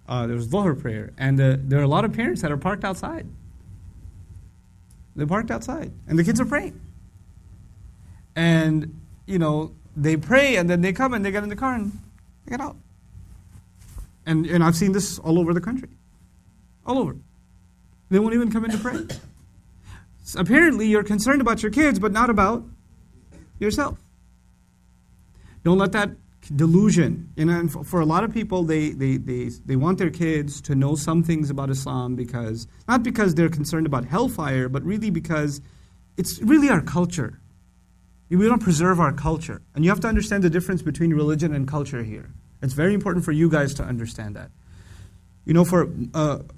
And there are a lot of parents that are parked outside. They're parked outside, and the kids are praying. And, they pray, and then they come and they get in the car and they get out. And I've seen this all over the country. All over. They won't even come in to pray. So apparently, you're concerned about your kids, but not about yourself. Don't let that delusion. And for a lot of people, they want their kids to know some things about Islam not because they're concerned about hellfire, but really because it's really our culture. We don't preserve our culture. And you have to understand the difference between religion and culture here. It's very important for you guys to understand that.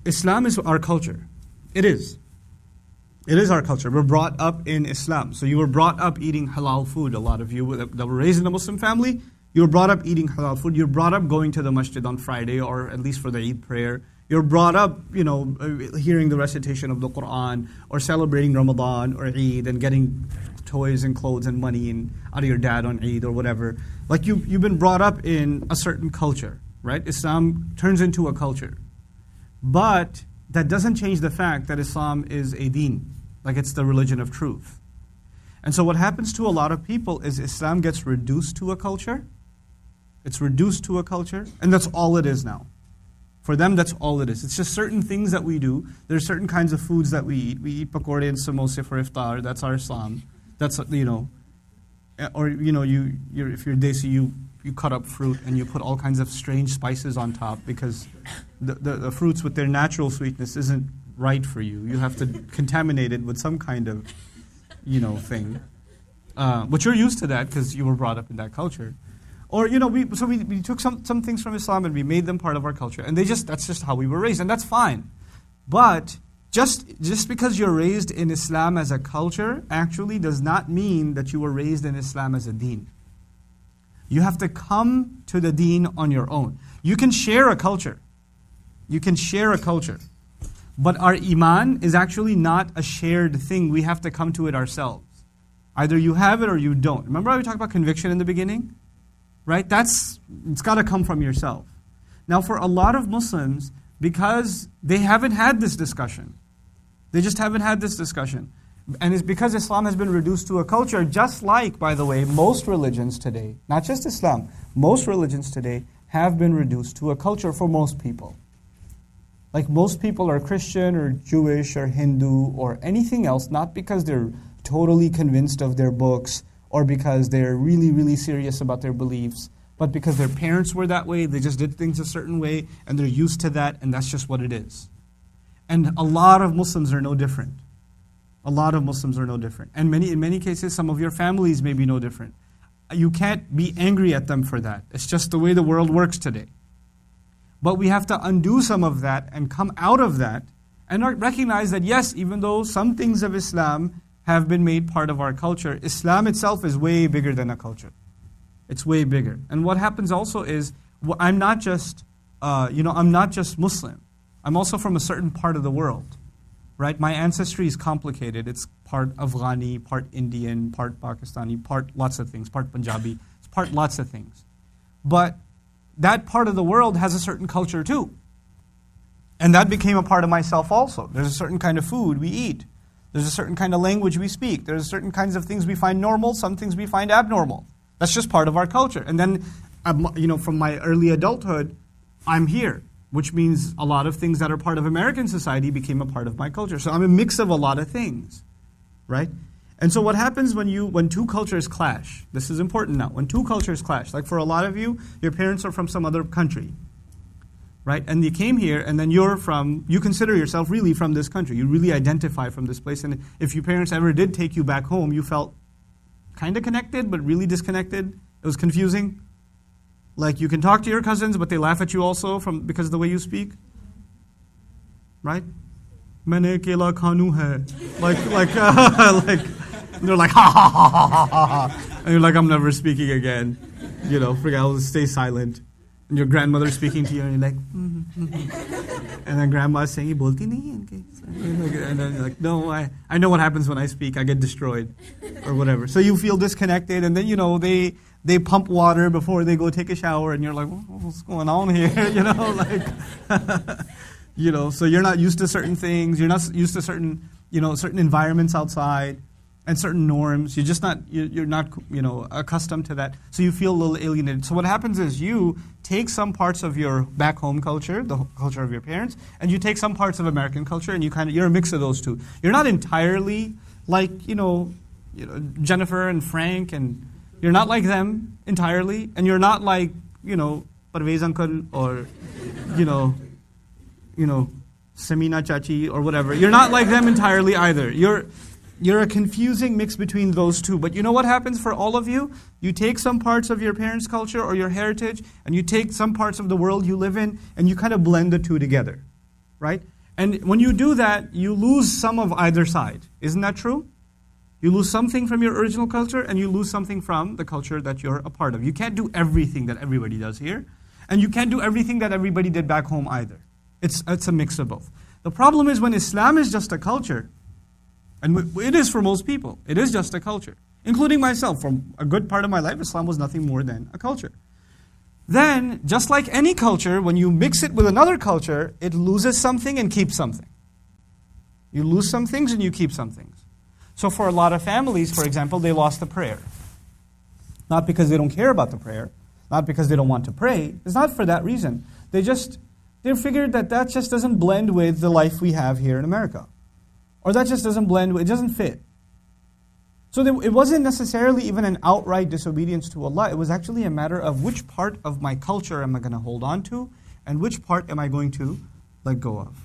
Islam is our culture. It is. It is our culture. We're brought up in Islam. So you were brought up eating halal food. A lot of you that were raised in a Muslim family, you were brought up eating halal food. You're brought up going to the masjid on Friday, or at least for the Eid prayer. You're brought up, hearing the recitation of the Quran, or celebrating Ramadan or Eid, and getting toys and clothes and money out of your dad on Eid or whatever. Like you've been brought up in a certain culture, right? Islam turns into a culture. But that doesn't change the fact that Islam is a deen, like it's the religion of truth. And so what happens to a lot of people is Islam gets reduced to a culture. It's reduced to a culture, and that's all it is now. For them, that's all it is. It's just certain things that we do. There's certain kinds of foods that we eat. We eat pakorde and samosa for iftar. That's our Islam. That's, or, if you're desi, you cut up fruit and you put all kinds of strange spices on top because the fruits with their natural sweetness isn't right for you. You have to contaminate it with some kind of, thing. But you're used to that because you were brought up in that culture. Or, we took some things from Islam and we made them part of our culture. And that's just how we were raised. And that's fine. But just because you're raised in Islam as a culture actually does not mean that you were raised in Islam as a deen. You have to come to the deen on your own. You can share a culture. You can share a culture. But our iman is actually not a shared thing. We have to come to it ourselves. Either you have it or you don't. Remember how we talked about conviction in the beginning? Right? It's got to come from yourself. Now for a lot of Muslims, because they haven't had this discussion, they just haven't had this discussion. And it's because Islam has been reduced to a culture, just like, by the way, most religions today, not just Islam, most religions today have been reduced to a culture for most people. Like most people are Christian or Jewish or Hindu or anything else, not because they're totally convinced of their books or because they're really, really serious about their beliefs, but because their parents were that way, they just did things a certain way, and they're used to that, and that's just what it is. And a lot of Muslims are no different. A lot of Muslims are no different. And in many cases, some of your families may be no different. You can't be angry at them for that. It's just the way the world works today. But we have to undo some of that and come out of that and recognize that, yes, even though some things of Islam have been made part of our culture, Islam itself is way bigger than a culture. It's way bigger. And what happens also is, I'm not just Muslim. I'm also from a certain part of the world, right? My ancestry is complicated. It's part Afghani, part Indian, part Pakistani, part lots of things, part Punjabi, it's part lots of things. But that part of the world has a certain culture too. And that became a part of myself also. There's a certain kind of food we eat. There's a certain kind of language we speak. There's certain kinds of things we find normal, some things we find abnormal. That's just part of our culture. And then, from my early adulthood, I'm here, which means a lot of things that are part of American society became a part of my culture. So I'm a mix of a lot of things, right? And so what happens when two cultures clash? This is important now. When two cultures clash, like for a lot of you, your parents are from some other country, right? And you came here, and then you consider yourself really from this country. You really identify from this place. And if your parents ever did take you back home, you felt kind of connected, but really disconnected. It was confusing. Like you can talk to your cousins, but they laugh at you also because of the way you speak. Right? Maine kela khanu hai. Like they're like ha ha ha ha ha ha. And you're like, I'm never speaking again. Forget, I'll stay silent. And your grandmother's speaking to you, and you're like, and then grandma's saying, "Ye bolti nahi hai inke." And then you're like, no, I know what happens when I speak. I get destroyed, or whatever. So you feel disconnected, and then they pump water before they go take a shower, and you're like, what's going on here? So you're not used to certain things. You're not used to certain environments outside and certain norms. You're not accustomed to that. So you feel a little alienated. So what happens is you take some parts of your back home culture, the culture of your parents, and you take some parts of American culture, and you're a mix of those two. You're not entirely like Jennifer and Frank, and you're not like them entirely, and you're not like Parvez uncle or Samina chachi or whatever. You're not like them entirely either. You're a confusing mix between those two. But you know what happens for all of you? You take some parts of your parents' culture or your heritage, and you take some parts of the world you live in, and you kind of blend the two together, right? And when you do that, you lose some of either side. Isn't that true? You lose something from your original culture, and you lose something from the culture that you're a part of. You can't do everything that everybody does here, and you can't do everything that everybody did back home either. It's a mix of both. The problem is when Islam is just a culture, and it is for most people. It is just a culture, including myself. For a good part of my life, Islam was nothing more than a culture. Then, just like any culture, when you mix it with another culture, it loses something and keeps something. You lose some things and you keep some things. So for a lot of families, for example, they lost the prayer. Not because they don't care about the prayer, not because they don't want to pray. It's not for that reason. They figured that just doesn't blend with the life we have here in America. Or that just doesn't blend, it doesn't fit. So it wasn't necessarily even an outright disobedience to Allah. It was actually a matter of which part of my culture am I going to hold on to, and which part am I going to let go of.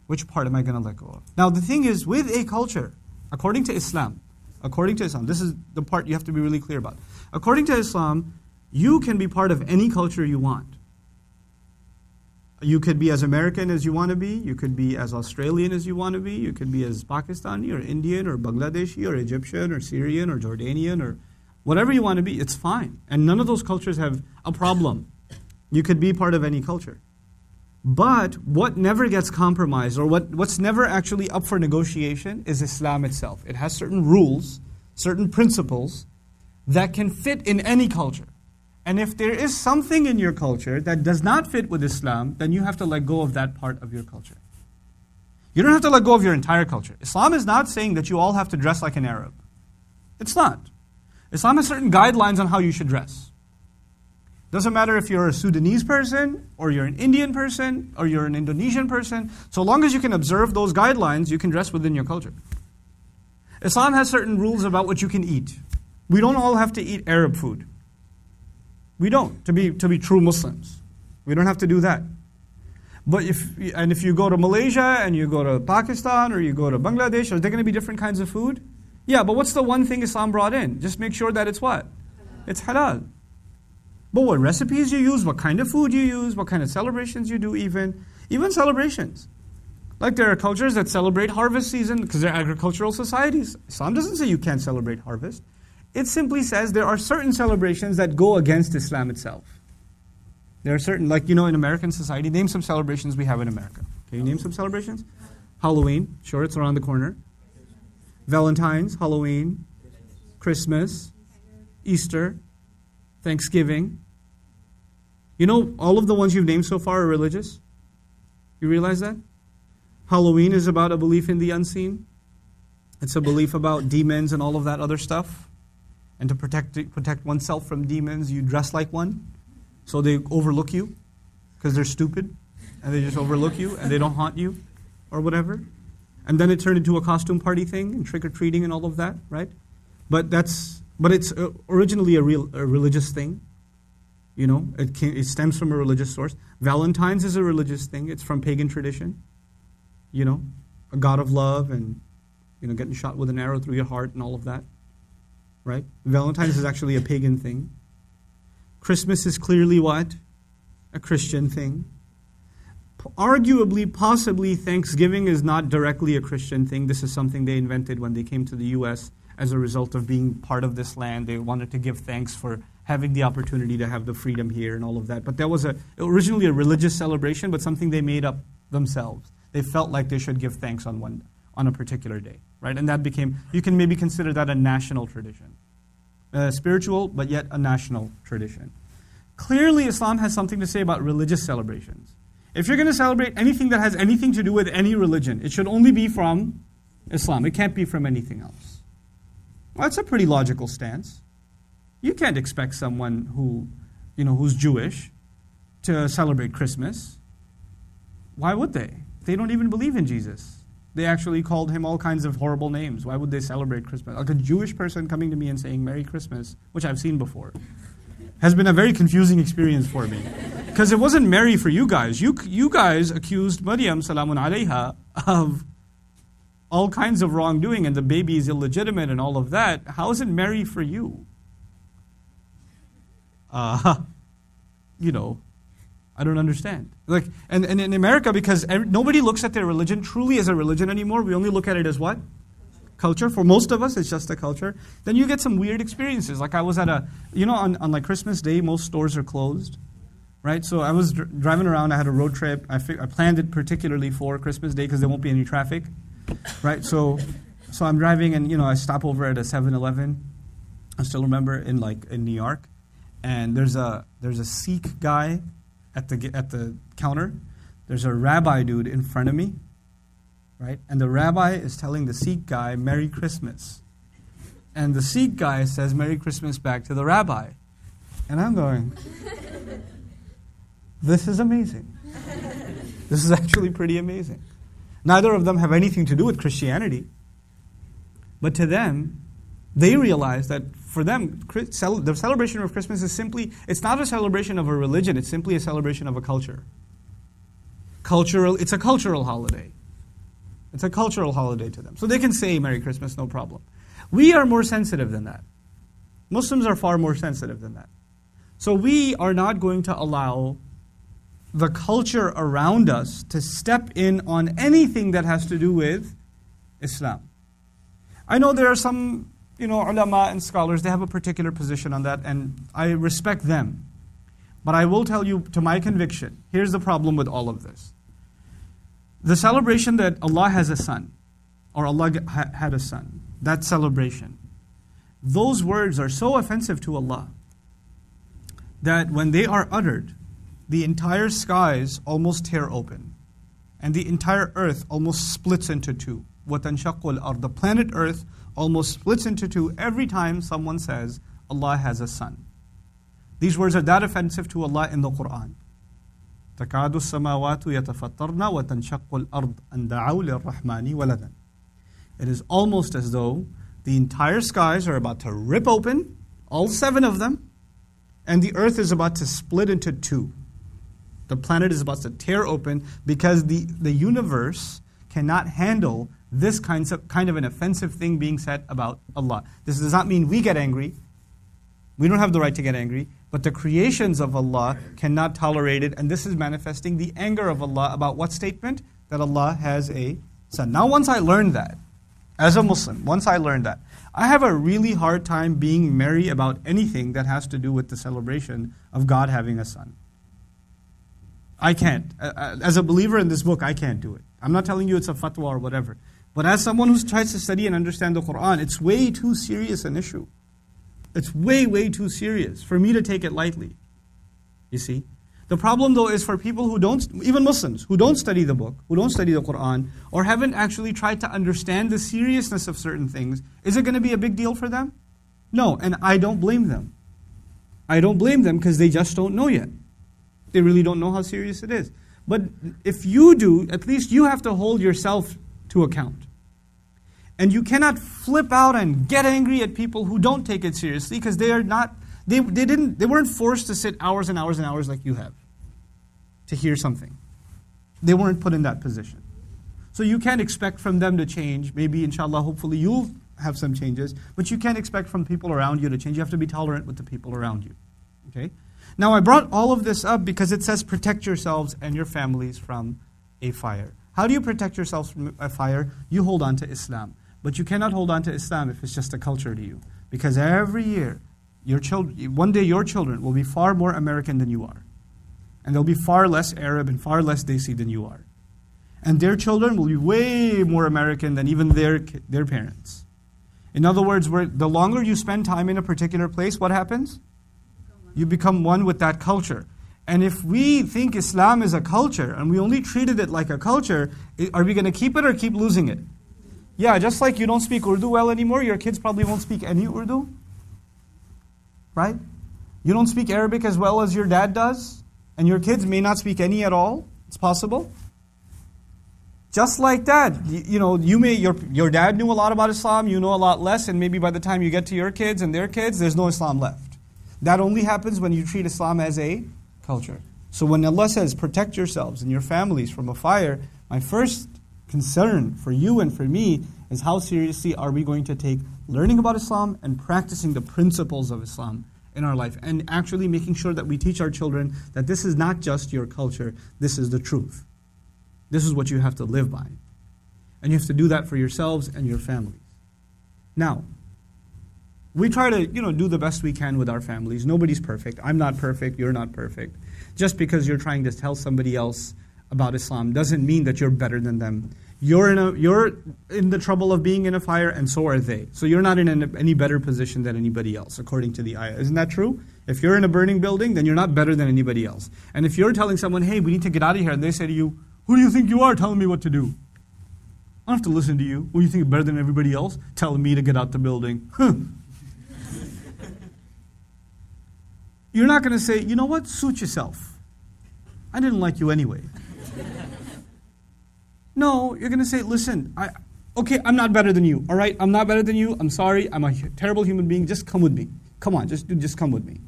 Which part am I going to let go of? Now the thing is, with a culture, according to Islam, this is the part you have to be really clear about. According to Islam, you can be part of any culture you want. You could be as American as you want to be. You could be as Australian as you want to be. You could be as Pakistani or Indian or Bangladeshi or Egyptian or Syrian or Jordanian or Whatever you want to be, it's fine. And none of those cultures have a problem. You could be part of any culture. But what never gets compromised, or what's never actually up for negotiation, is Islam itself. It has certain rules, certain principles that can fit in any culture. And if there is something in your culture that does not fit with Islam, then you have to let go of that part of your culture. You don't have to let go of your entire culture. Islam is not saying that you all have to dress like an Arab. It's not. Islam has certain guidelines on how you should dress. Doesn't matter if you're a Sudanese person, or you're an Indian person, or you're an Indonesian person. So long as you can observe those guidelines, you can dress within your culture. Islam has certain rules about what you can eat. We don't all have to eat Arab food. We don't, to be true Muslims. We don't have to do that. But if you go to Malaysia, and you go to Pakistan, or you go to Bangladesh, are there going to be different kinds of food? Yeah, but what's the one thing Islam brought in? Just make sure that it's what? It's halal. But what recipes you use, what kind of food you use, what kind of celebrations you do even celebrations. Like there are cultures that celebrate harvest season because they're agricultural societies. Islam doesn't say you can't celebrate harvest. It simply says there are certain celebrations that go against Islam itself. There are certain, like, in American society, name some celebrations we have in America. Can you name some celebrations? Halloween, sure, it's around the corner. Valentine's, Halloween, Christmas, Easter, Thanksgiving. All of the ones you've named so far are religious. You realize that? Halloween is about a belief in the unseen. It's a belief about demons and all of that other stuff. And to protect oneself from demons, you dress like one. So they overlook you because they're stupid. And they just overlook you and they don't haunt you or whatever. And then it turned into a costume party thing and trick-or-treating and all of that, right? But it's originally a religious thing. It stems from a religious source. Valentine's is a religious thing. It's from pagan tradition. A god of love and, getting shot with an arrow through your heart and all of that, right? Valentine's is actually a pagan thing. Christmas is clearly what? A Christian thing. Arguably, possibly, Thanksgiving is not directly a Christian thing. This is something they invented when they came to the U.S. as a result of being part of this land. They wanted to give thanks for having the opportunity to have the freedom here and all of that. But that was originally a religious celebration, but something they made up themselves. They felt like they should give thanks on a particular day, right? And that became, you can maybe consider that a national tradition. Spiritual, but yet a national tradition. Clearly, Islam has something to say about religious celebrations. If you're going to celebrate anything that has anything to do with any religion, it should only be from Islam. It can't be from anything else. Well, that's a pretty logical stance. You can't expect someone who's Jewish to celebrate Christmas. Why would they? They don't even believe in Jesus. They actually called him all kinds of horrible names. Why would they celebrate Christmas? Like a Jewish person coming to me and saying Merry Christmas, which I've seen before, has been a very confusing experience for me. Because it wasn't merry for you guys. You guys accused Maryam, salamun alayha, of all kinds of wrongdoing and the baby is illegitimate and all of that. How is it merry for you? I don't understand. And in America, because nobody looks at their religion truly as a religion anymore. We only look at it as what? Culture. For most of us, it's just a culture. Then you get some weird experiences. Like I was at on like Christmas Day, most stores are closed, right? So I was driving around. I had a road trip. I planned it particularly for Christmas Day because there won't be any traffic, right? So I'm driving and I stop over at a 7-Eleven. I still remember in New York, and there's a Sikh guy at the counter. There's a rabbi dude in front of me. Right? And the rabbi is telling the Sikh guy, Merry Christmas. And the Sikh guy says Merry Christmas back to the rabbi. And I'm going, this is amazing. This is actually pretty amazing. Neither of them have anything to do with Christianity. But to them, they realize that for them, the celebration of Christmas is simply, it's not a celebration of a religion, it's simply a celebration of a culture. It's a cultural holiday. It's a cultural holiday to them. So they can say Merry Christmas, no problem. We are more sensitive than that. Muslims are far more sensitive than that. So we are not going to allow the culture around us to step in on anything that has to do with Islam. I know there are some, ulama and scholars, they have a particular position on that, and I respect them. But I will tell you, to my conviction, here's the problem with all of this. The celebration that Allah has a son, or Allah had a son, that celebration, those words are so offensive to Allah that when they are uttered, the entire skies almost tear open, and the entire earth almost splits into two. وَتَنْشَقُّ الْأَرْض. The planet Earth almost splits into two every time someone says Allah has a son. These words are that offensive to Allah in the Quran. تَكَادُ السَّمَاوَاتُ يَتَفَطَّرْنَ وَتَنْشَقُّ الْأَرْض أَنْ دَعَوْا لِلرَّحْمَنِ وَلَدًا. It is almost as though the entire skies are about to rip open, all 7 of them, and the earth is about to split into 2. The planet is about to tear open because the universe cannot handle this kind of an offensive thing being said about Allah. This does not mean we get angry. We don't have the right to get angry. But the creations of Allah cannot tolerate it. And this is manifesting the anger of Allah about what statement? That Allah has a son. Now once I learned that, as a Muslim, once I learned that, I have a really hard time being merry about anything that has to do with the celebration of God having a son. I can't. As a believer in this book, I can't do it. I'm not telling you it's a fatwa or whatever. But as someone who tries to study and understand the Quran, it's way too serious an issue. It's way, way too serious for me to take it lightly. You see? The problem though is for people who don't, even Muslims, who don't study the book, who don't study the Quran, or haven't actually tried to understand the seriousness of certain things, is it going to be a big deal for them? No, and I don't blame them. I don't blame them because they just don't know yet. They really don't know how serious it is. But if you do, at least you have to hold yourself to account. And you cannot flip out and get angry at people who don't take it seriously because they weren't forced to sit hours and hours and hours like you have to hear something. They weren't put in that position. So you can't expect from them to change. Maybe, inshallah, hopefully you'll have some changes, but you can't expect from people around you to change. You have to be tolerant with the people around you. Okay? Now I brought all of this up because it says protect yourselves and your families from a fire. How do you protect yourselves from a fire? You hold on to Islam. But you cannot hold on to Islam if it's just a culture to you. Because every year, one day your children will be far more American than you are. And they'll be far less Arab and far less Desi than you are. And their children will be way more American than even their parents. In other words, the longer you spend time in a particular place, what happens? You become one with that culture. And if we think Islam is a culture, and we only treated it like a culture, are we going to keep it or keep losing it? Yeah, just like you don't speak Urdu well anymore, your kids probably won't speak any Urdu. Right? You don't speak Arabic as well as your dad does, and your kids may not speak any at all. It's possible. Just like that, your dad knew a lot about Islam, you know a lot less, and maybe by the time you get to your kids and their kids, there's no Islam left. That only happens when you treat Islam as a culture. So when Allah says, protect yourselves and your families from a fire, my first concern for you and for me is how seriously are we going to take learning about Islam and practicing the principles of Islam in our life, and actually making sure that we teach our children that this is not just your culture, this is the truth. This is what you have to live by. And you have to do that for yourselves and your families. Now, we try to, do the best we can with our families. Nobody's perfect. I'm not perfect. You're not perfect. Just because you're trying to tell somebody else about Islam doesn't mean that you're better than them. You're in the trouble of being in a fire, and so are they. So you're not in any better position than anybody else, according to the ayah. Isn't that true? If you're in a burning building, then you're not better than anybody else. And if you're telling someone, hey, we need to get out of here, and they say to you, who do you think you are telling me what to do? I don't have to listen to you. What do you think you're better than everybody else? Telling me to get out the building. You're not going to say, you know what, suit yourself. I didn't like you anyway. No, you're going to say, listen, I'm not better than you, all right? I'm not better than you. I'm sorry. I'm a terrible human being. Just come with me. Come on, just come with me.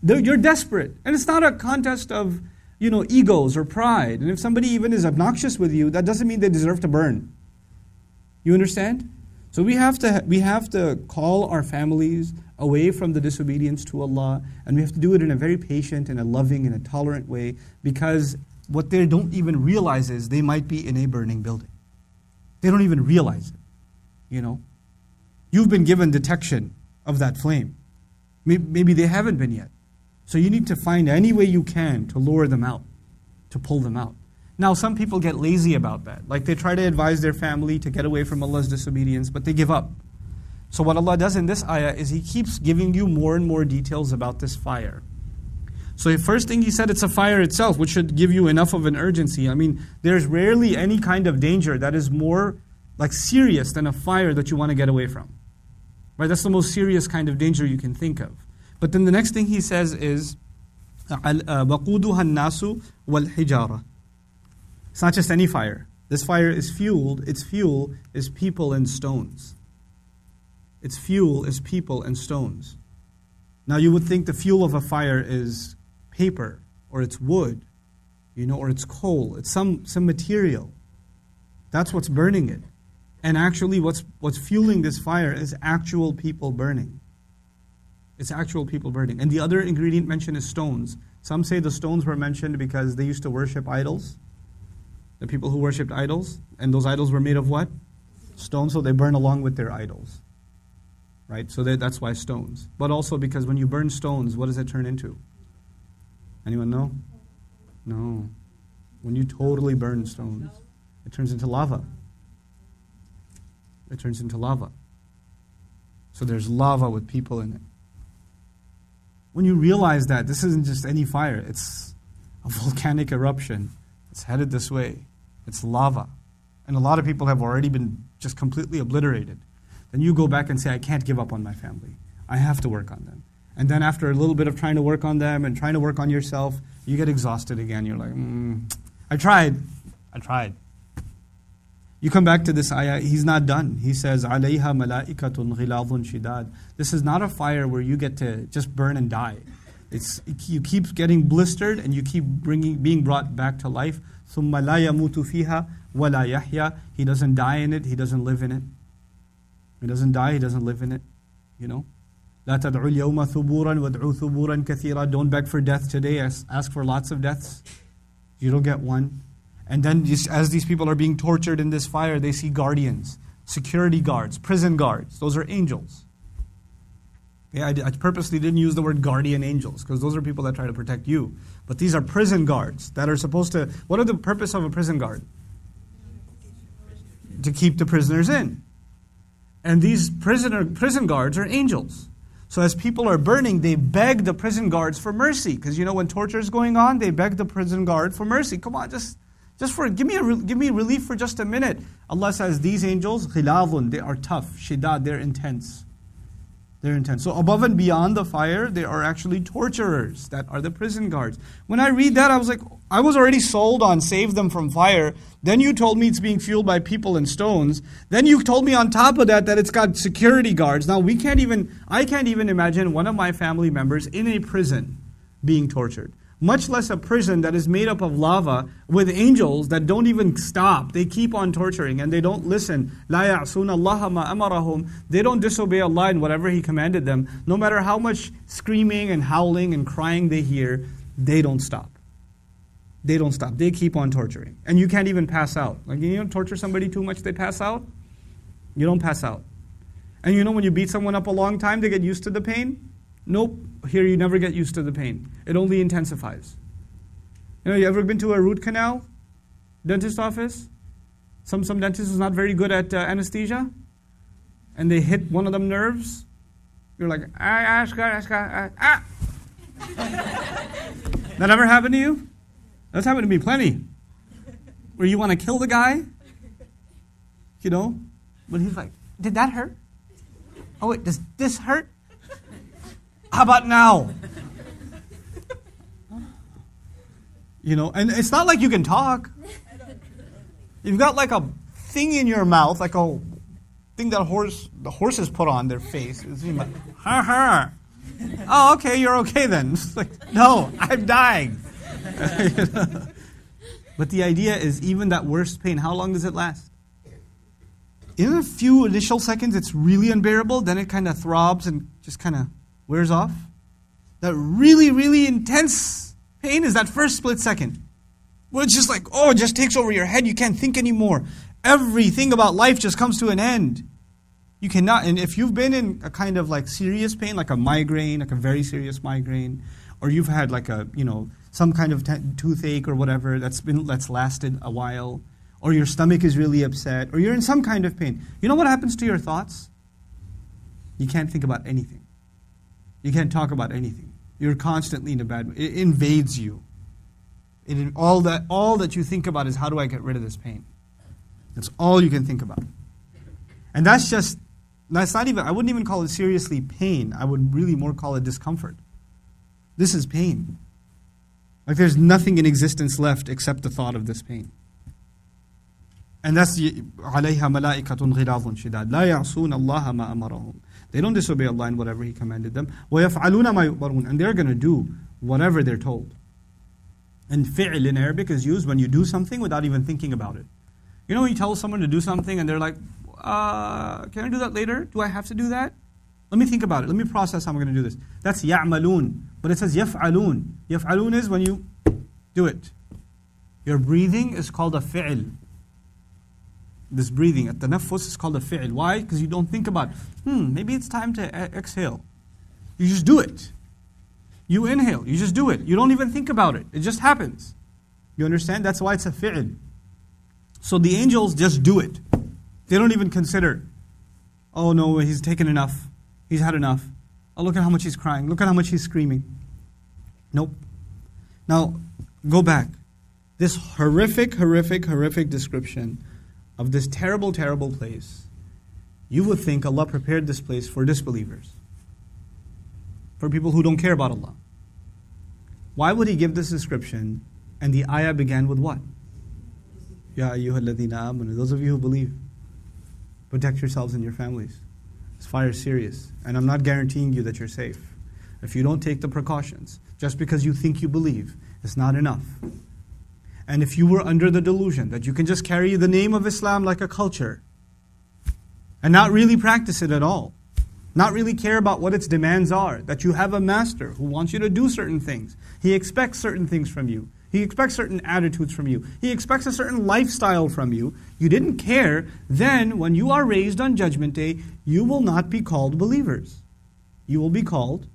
You're desperate. And it's not a contest of, egos or pride. And if somebody even is obnoxious with you, that doesn't mean they deserve to burn. You understand? So we have to call our families away from the disobedience to Allah, and we have to do it in a very patient and a loving and a tolerant way, because what they don't even realize is they might be in a burning building. They don't even realize it, You've been given detection of that flame. Maybe they haven't been yet. So you need to find any way you can to lure them out, to pull them out. Now, some people get lazy about that. Like they try to advise their family to get away from Allah's disobedience, but they give up. So what Allah does in this ayah is He keeps giving you more and more details about this fire. So the first thing He said, it's a fire itself, which should give you enough of an urgency. I mean, there's rarely any kind of danger that is more like serious than a fire that you want to get away from. Right? That's the most serious kind of danger you can think of. But then the next thing He says is, وَقُودُهَا النَّاسُ وَالْحِجَارَةِ. It's not just any fire. This fire is fueled. Its fuel is people and stones. Its fuel is people and stones. Now you would think the fuel of a fire is paper, or it's wood, or it's coal. It's some material. That's what's burning it. And actually what's fueling this fire is actual people burning. It's actual people burning. And the other ingredient mentioned is stones. Some say the stones were mentioned because they used to worship idols. The people who worshipped idols. And those idols were made of what? Stone, so they burn along with their idols. Right? So that's why stones. But also because when you burn stones, what does it turn into? Anyone know? No. When you totally burn stones, it turns into lava. It turns into lava. So there's lava with people in it. When you realize that this isn't just any fire, it's a volcanic eruption. It's headed this way. It's lava. And a lot of people have already been just completely obliterated. Then you go back and say, I can't give up on my family. I have to work on them. And then after a little bit of trying to work on them and trying to work on yourself, you get exhausted again. You're like, I tried. You come back to this ayah, He's not done. He says, عَلَيْهَا مَلَائِكَةٌ غِلَاظٌ شِدَادٌ. This is not a fire where you get to just burn and die. You keep getting blistered and you keep being brought back to life. ثُمَّ لَا يَمُوتُ فِيهَا وَلَا يَحْيَا. He doesn't die in it. He doesn't live in it. He doesn't die. He doesn't live in it. لَا تَدْعُوا الْيَوْمَ ثُبُورًا وَادْعُوا ثُبُورًا كَثِيرًا. Don't beg for death today. Ask for lots of deaths. You don't get one. And then just as these people are being tortured in this fire, they see guardians, security guards, prison guards. Those are angels. Yeah, I purposely didn't use the word guardian angels because those are people that try to protect you. But these are prison guards that are supposed to... What are the purpose of a prison guard? To keep the prisoners in. And these prison guards are angels. So as people are burning, they beg the prison guards for mercy. Because when torture is going on, they beg the prison guard for mercy. Come on, just give me relief for just a minute. Allah says these angels, غِلَاظٌ, they are tough. Shidad, they're intense. They're intense. So above and beyond the fire, there are actually torturers that are the prison guards. When I read that, I was like, I was already sold on save them from fire. Then you told me it's being fueled by people and stones. Then you told me on top of that it's got security guards. Now I can't even imagine one of my family members in a prison being tortured. Much less a prison that is made up of lava with angels that don't even stop. They keep on torturing and they don't listen. لَا يَعْصُونَ اللَّهَ مَا أَمَرَهُمْ. They don't disobey Allah in whatever He commanded them. No matter how much screaming and howling and crying they hear, they don't stop. They don't stop. They keep on torturing. And you can't even pass out. Like, torture somebody too much, they pass out? You don't pass out. And when you beat someone up a long time, they get used to the pain? Nope. Here you never get used to the pain. It only intensifies. You ever been to a root canal? Dentist office? Some dentist is not very good at anesthesia. And they hit one of them nerves. You're like, ah. That ever happened to you? That's happened to me plenty. Where you want to kill the guy. But he's like, did that hurt? Oh wait, does this hurt? How about now? And it's not like you can talk. You've got like a thing in your mouth, like a thing that the horses put on their face. It's like, ha ha. Oh, okay, you're okay then. It's like, no, I'm dying. But the idea is even that worst pain, how long does it last? In a few initial seconds, it's really unbearable. Then it kind of throbs and just kind of wears off. That really, really intense pain is that first split second. Where it's just like, it just takes over your head. You can't think anymore. Everything about life just comes to an end. You cannot, and if you've been in a kind of like serious pain, like a migraine, like a very serious migraine, or you've had like a, some kind of toothache or whatever that's lasted a while, or your stomach is really upset, or you're in some kind of pain, you know what happens to your thoughts? You can't think about anything. You can't talk about anything. You're constantly in a bad mood. It invades you. All that you think about is, how do I get rid of this pain? That's all you can think about. And that's not even, I wouldn't even call it seriously pain. I would really more call it discomfort. This is pain. Like there's nothing in existence left except the thought of this pain. And that's عَلَيْهَا مَلَائِكَةٌ غِلَاظٌ شِدَادٌ لَا يَعْصُونَ اللَّهَ مَا أَمَرَهُم. They don't disobey Allah in whatever He commanded them. وَيَفْعَلُونَ مَا يُؤْمَرُونَ. And they're going to do whatever they're told. And fi'l in Arabic is used when you do something without even thinking about it. You know when you tell someone to do something and they're like, can I do that later? Do I have to do that? Let me think about it. Let me process how I'm going to do this. That's يَعْمَلُونَ. But it says يَفْعَلُونَ. يَفْعَلُونَ is when you do it. Your breathing is called a fi'l. This breathing, at tanaffus, is called a fi'l. Why? Because you don't think about, maybe it's time to exhale. You just do it. You inhale. You just do it. You don't even think about it. It just happens. You understand? That's why it's a fi'l. So the angels just do it. They don't even consider, oh no, he's taken enough. He's had enough. Oh, look at how much he's crying. Look at how much he's screaming. Nope. Now, go back. This horrific description of this terrible, terrible place. You would think Allah prepared this place for disbelievers. For people who don't care about Allah. Why would He give this description? And the ayah began with what? Ya ayyuhalladhina amanu. Those of you who believe. Protect yourselves and your families. This fire is serious. And I'm not guaranteeing you that you're safe. If you don't take the precautions, just because you think you believe, it's not enough. And if you were under the delusion that you can just carry the name of Islam like a culture and not really practice it at all, not really care about what its demands are, that you have a master who wants you to do certain things. He expects certain things from you. He expects certain attitudes from you. He expects a certain lifestyle from you. You didn't care. Then, when you are raised on Judgment Day, you will not be called believers. You will be called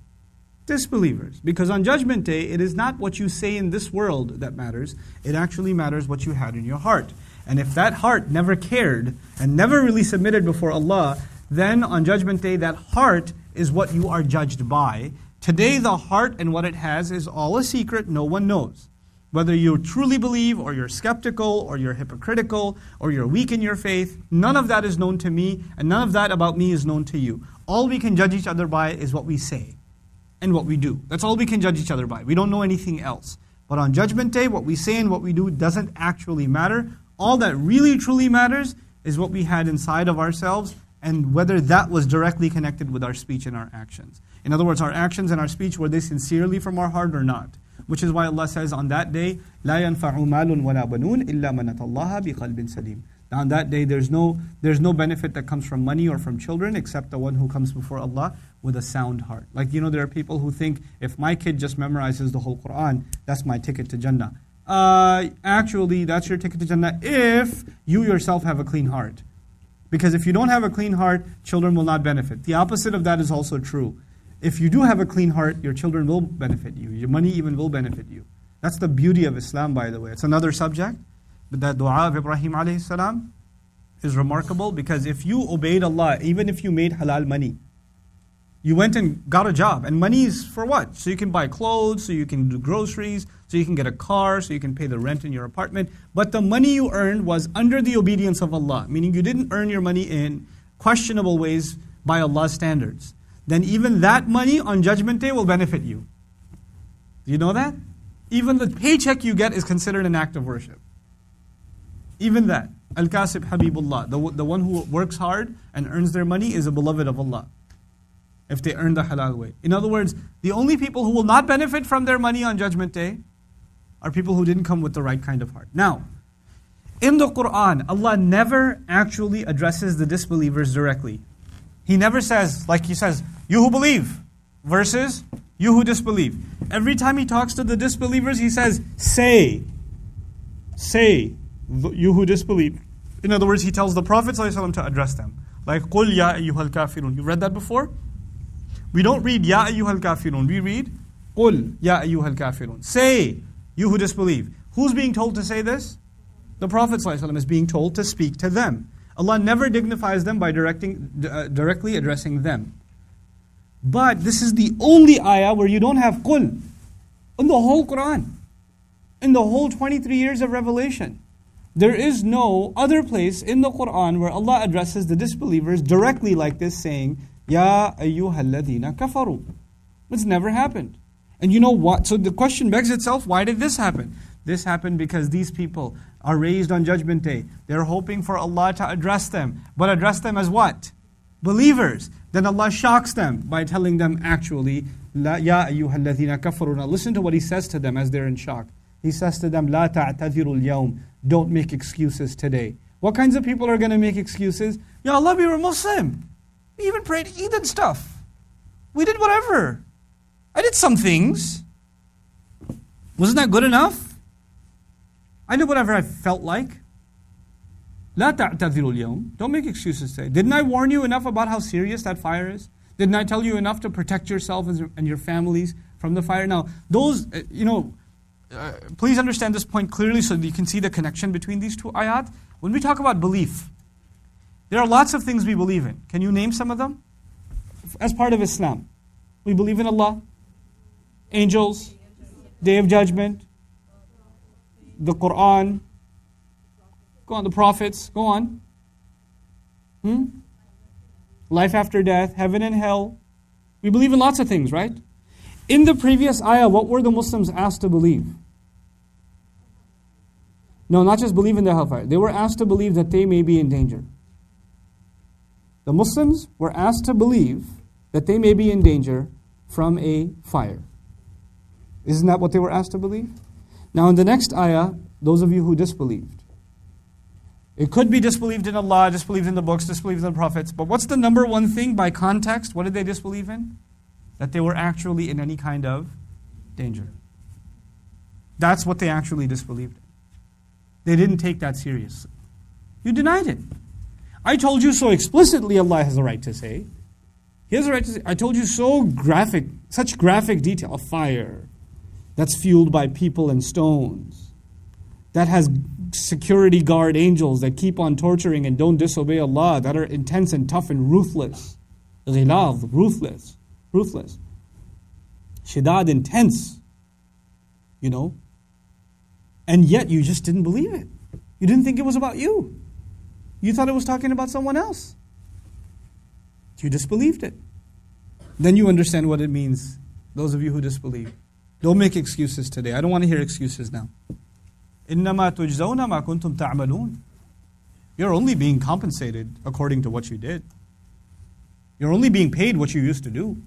disbelievers. Because on Judgment Day, it is not what you say in this world that matters. It actually matters what you had in your heart. And if that heart never cared and never really submitted before Allah, then on Judgment Day, that heart is what you are judged by. Today, the heart and what it has is all a secret. No one knows. Whether you truly believe, or you're skeptical, or you're hypocritical, or you're weak in your faith, none of that is known to me, and none of that about me is known to you. All we can judge each other by is what we say and what we do. That's all we can judge each other by. We don't know anything else. But on Judgment Day, what we say and what we do doesn't actually matter. All that really truly matters is what we had inside of ourselves, and whether that was directly connected with our speech and our actions. In other words, our actions and our speech, were they sincerely from our heart or not? Which is why Allah says on that day, لا ينفع مال ولا بنون إلا من أتى الله بقلب سليم. On that day, there's no benefit that comes from money or from children except the one who comes before Allah with a sound heart. Like, there are people who think, if my kid just memorizes the whole Quran, that's my ticket to Jannah. Actually, that's your ticket to Jannah if you yourself have a clean heart. Because if you don't have a clean heart, children will not benefit. The opposite of that is also true. If you do have a clean heart, your children will benefit you. Your money even will benefit you. That's the beauty of Islam, by the way. It's another subject. But that dua of Ibrahim alayhi salam is remarkable, because if you obeyed Allah, even if you made halal money, you went and got a job. And money is for what? So you can buy clothes, so you can do groceries, so you can get a car, so you can pay the rent in your apartment. But the money you earned was under the obedience of Allah, meaning you didn't earn your money in questionable ways by Allah's standards. Then even that money on Judgment Day will benefit you. Do you know that? Even the paycheck you get is considered an act of worship. Even that. Al-Kasib Habibullah, the one who works hard and earns their money is a beloved of Allah, if they earn the halal way. In other words, the only people who will not benefit from their money on Judgment Day are people who didn't come with the right kind of heart. Now, in the Quran, Allah never actually addresses the disbelievers directly. He never says, like He says, you who believe versus you who disbelieve. Every time He talks to the disbelievers, He says, say, you who disbelieve. In other words, He tells the Prophet ﷺ to address them. Like, قُلْ يَا أَيُّهَا الْكَافِرُونَ. You read that before? We don't read يَا أَيُّهَا الْكَافِرُونَ. We read قُلْ يَا أَيُّهَا الْكَافِرُونَ. Say, you who disbelieve. Who's being told to say this? The Prophet ﷺ is being told to speak to them. Allah never dignifies them by directly addressing them. But this is the only ayah where you don't have قُلْ in the whole Quran. In the whole 23 years of revelation. There is no other place in the Quran where Allah addresses the disbelievers directly like this, saying, Ya ayyuhalladhina kafaru. It's never happened. And you know what? So the question begs itself, why did this happen? This happened because these people are raised on Judgment Day. They're hoping for Allah to address them. But address them as what? Believers. Then Allah shocks them by telling them actually, Ya ayyuhalladhina kafaru. Now listen to what He says to them as they're in shock. He says to them, La ta'tadhiru al-yawm. Don't make excuses today. What kinds of people are going to make excuses? Ya Allah, we were Muslim. We even prayed Eid and stuff. We did whatever. I did some things. Wasn't that good enough? I did whatever I felt like. La ta'tadhiru al-yawm. Don't make excuses today. Didn't I warn you enough about how serious that fire is? Didn't I tell you enough to protect yourself and your families from the fire? Now, those, please understand this point clearly so that you can see the connection between these two ayat. When we talk about belief, there are lots of things we believe in. Can you name some of them? As part of Islam, we believe in Allah, angels, Day of Judgment, the Quran, go on, the prophets, go on. Life after death, heaven and hell. We believe in lots of things, right? In the previous ayah, what were the Muslims asked to believe? No, not just believe in the hellfire. They were asked to believe that they may be in danger. The Muslims were asked to believe that they may be in danger from a fire. Isn't that what they were asked to believe? Now in the next ayah, those of you who disbelieved. It could be disbelieved in Allah, disbelieved in the books, disbelieved in the prophets. But what's the number one thing by context? What did they disbelieve in? That they were actually in any kind of danger. That's what they actually disbelieved in. They didn't take that seriously. You denied it. I told you so explicitly, Allah has a right to say. He has a right to say. I told you so graphic, such graphic detail. A fire that's fueled by people and stones. That has security guard angels that keep on torturing and don't disobey Allah. That are intense and tough and ruthless. Ghilaz, ruthless. Ruthless. Shidad, intense. And yet you just didn't believe it. You didn't think it was about you. You thought it was talking about someone else. You disbelieved it. Then you understand what it means, those of you who disbelieve. Don't make excuses today. I don't want to hear excuses now. إِنَّمَا تُجْزَوْنَ مَا كُنْتُمْ تَعْمَلُونَ. You're only being compensated according to what you did. You're only being paid what you used to do.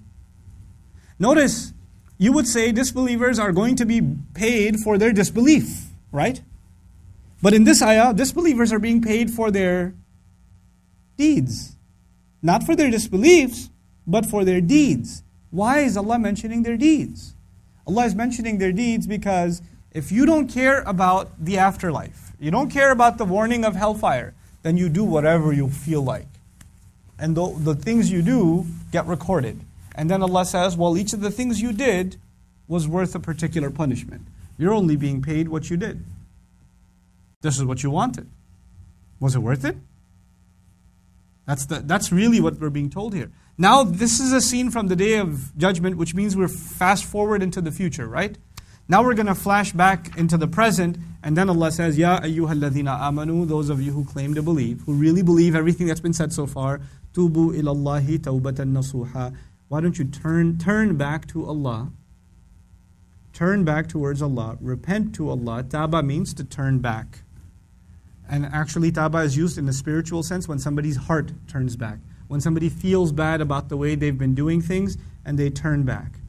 Notice, you would say disbelievers are going to be paid for their disbelief, right? But in this ayah, disbelievers are being paid for their deeds. Not for their disbeliefs, but for their deeds. Why is Allah mentioning their deeds? Allah is mentioning their deeds because if you don't care about the afterlife, you don't care about the warning of hellfire, then you do whatever you feel like. And the things you do get recorded. And then Allah says, well, each of the things you did was worth a particular punishment. You're only being paid what you did. This is what you wanted. Was it worth it? That's really what we're being told here. Now, this is a scene from the Day of Judgment, which means we're fast forward into the future, right? Now we're going to flash back into the present, and then Allah says, Ya ayyuhalladhina amanu, those of you who claim to believe, who really believe everything that's been said so far, tubu ilallahi tawbatan nasuha. Why don't you turn back to Allah? Turn back towards Allah. Repent to Allah. Taba means to turn back. And actually, taba is used in the spiritual sense when somebody's heart turns back. When somebody feels bad about the way they've been doing things, and they turn back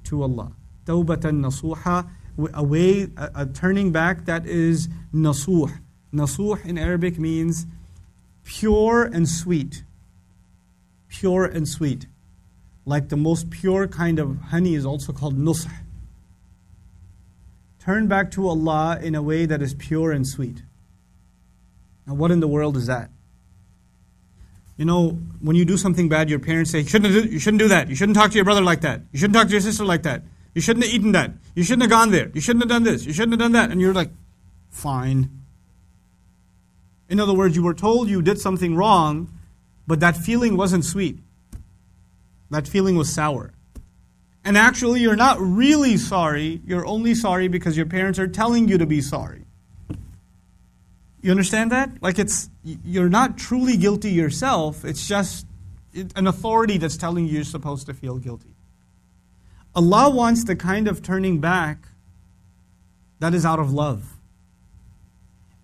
to Allah. Tawbatan nasuha, a turning back that is nasuh. Nasuh in Arabic means pure and sweet. Pure and sweet. Like the most pure kind of honey is also called nush. Turn back to Allah in a way that is pure and sweet. Now what in the world is that? You know, when you do something bad, your parents say, you shouldn't do that. You shouldn't talk to your brother like that. You shouldn't talk to your sister like that. You shouldn't have eaten that. You shouldn't have gone there. You shouldn't have done this. You shouldn't have done that. And you're like, fine. In other words, you were told you did something wrong, but that feeling wasn't sweet. That feeling was sour. And actually, you're not really sorry. You're only sorry because your parents are telling you to be sorry. You understand that? Like you're not truly guilty yourself. It's just an authority that's telling you you're supposed to feel guilty. Allah wants the kind of turning back that is out of love.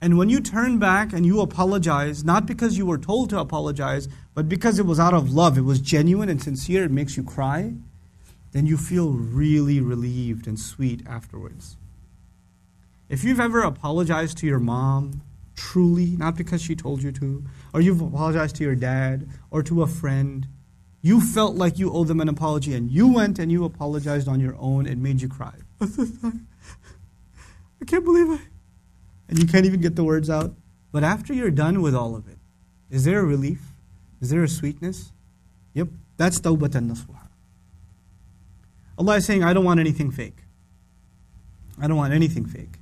And when you turn back and you apologize, not because you were told to apologize, but because it was out of love, it was genuine and sincere, it makes you cry, then you feel really relieved and sweet afterwards. If you've ever apologized to your mom, truly, not because she told you to, or you've apologized to your dad or to a friend, you felt like you owe them an apology and you went and you apologized on your own, it made you cry. I can't believe it. And you can't even get the words out. But after you're done with all of it, is there a relief? Is there a sweetness? Yep, that's tawbatan nasuha. Allah is saying, I don't want anything fake. I don't want anything fake.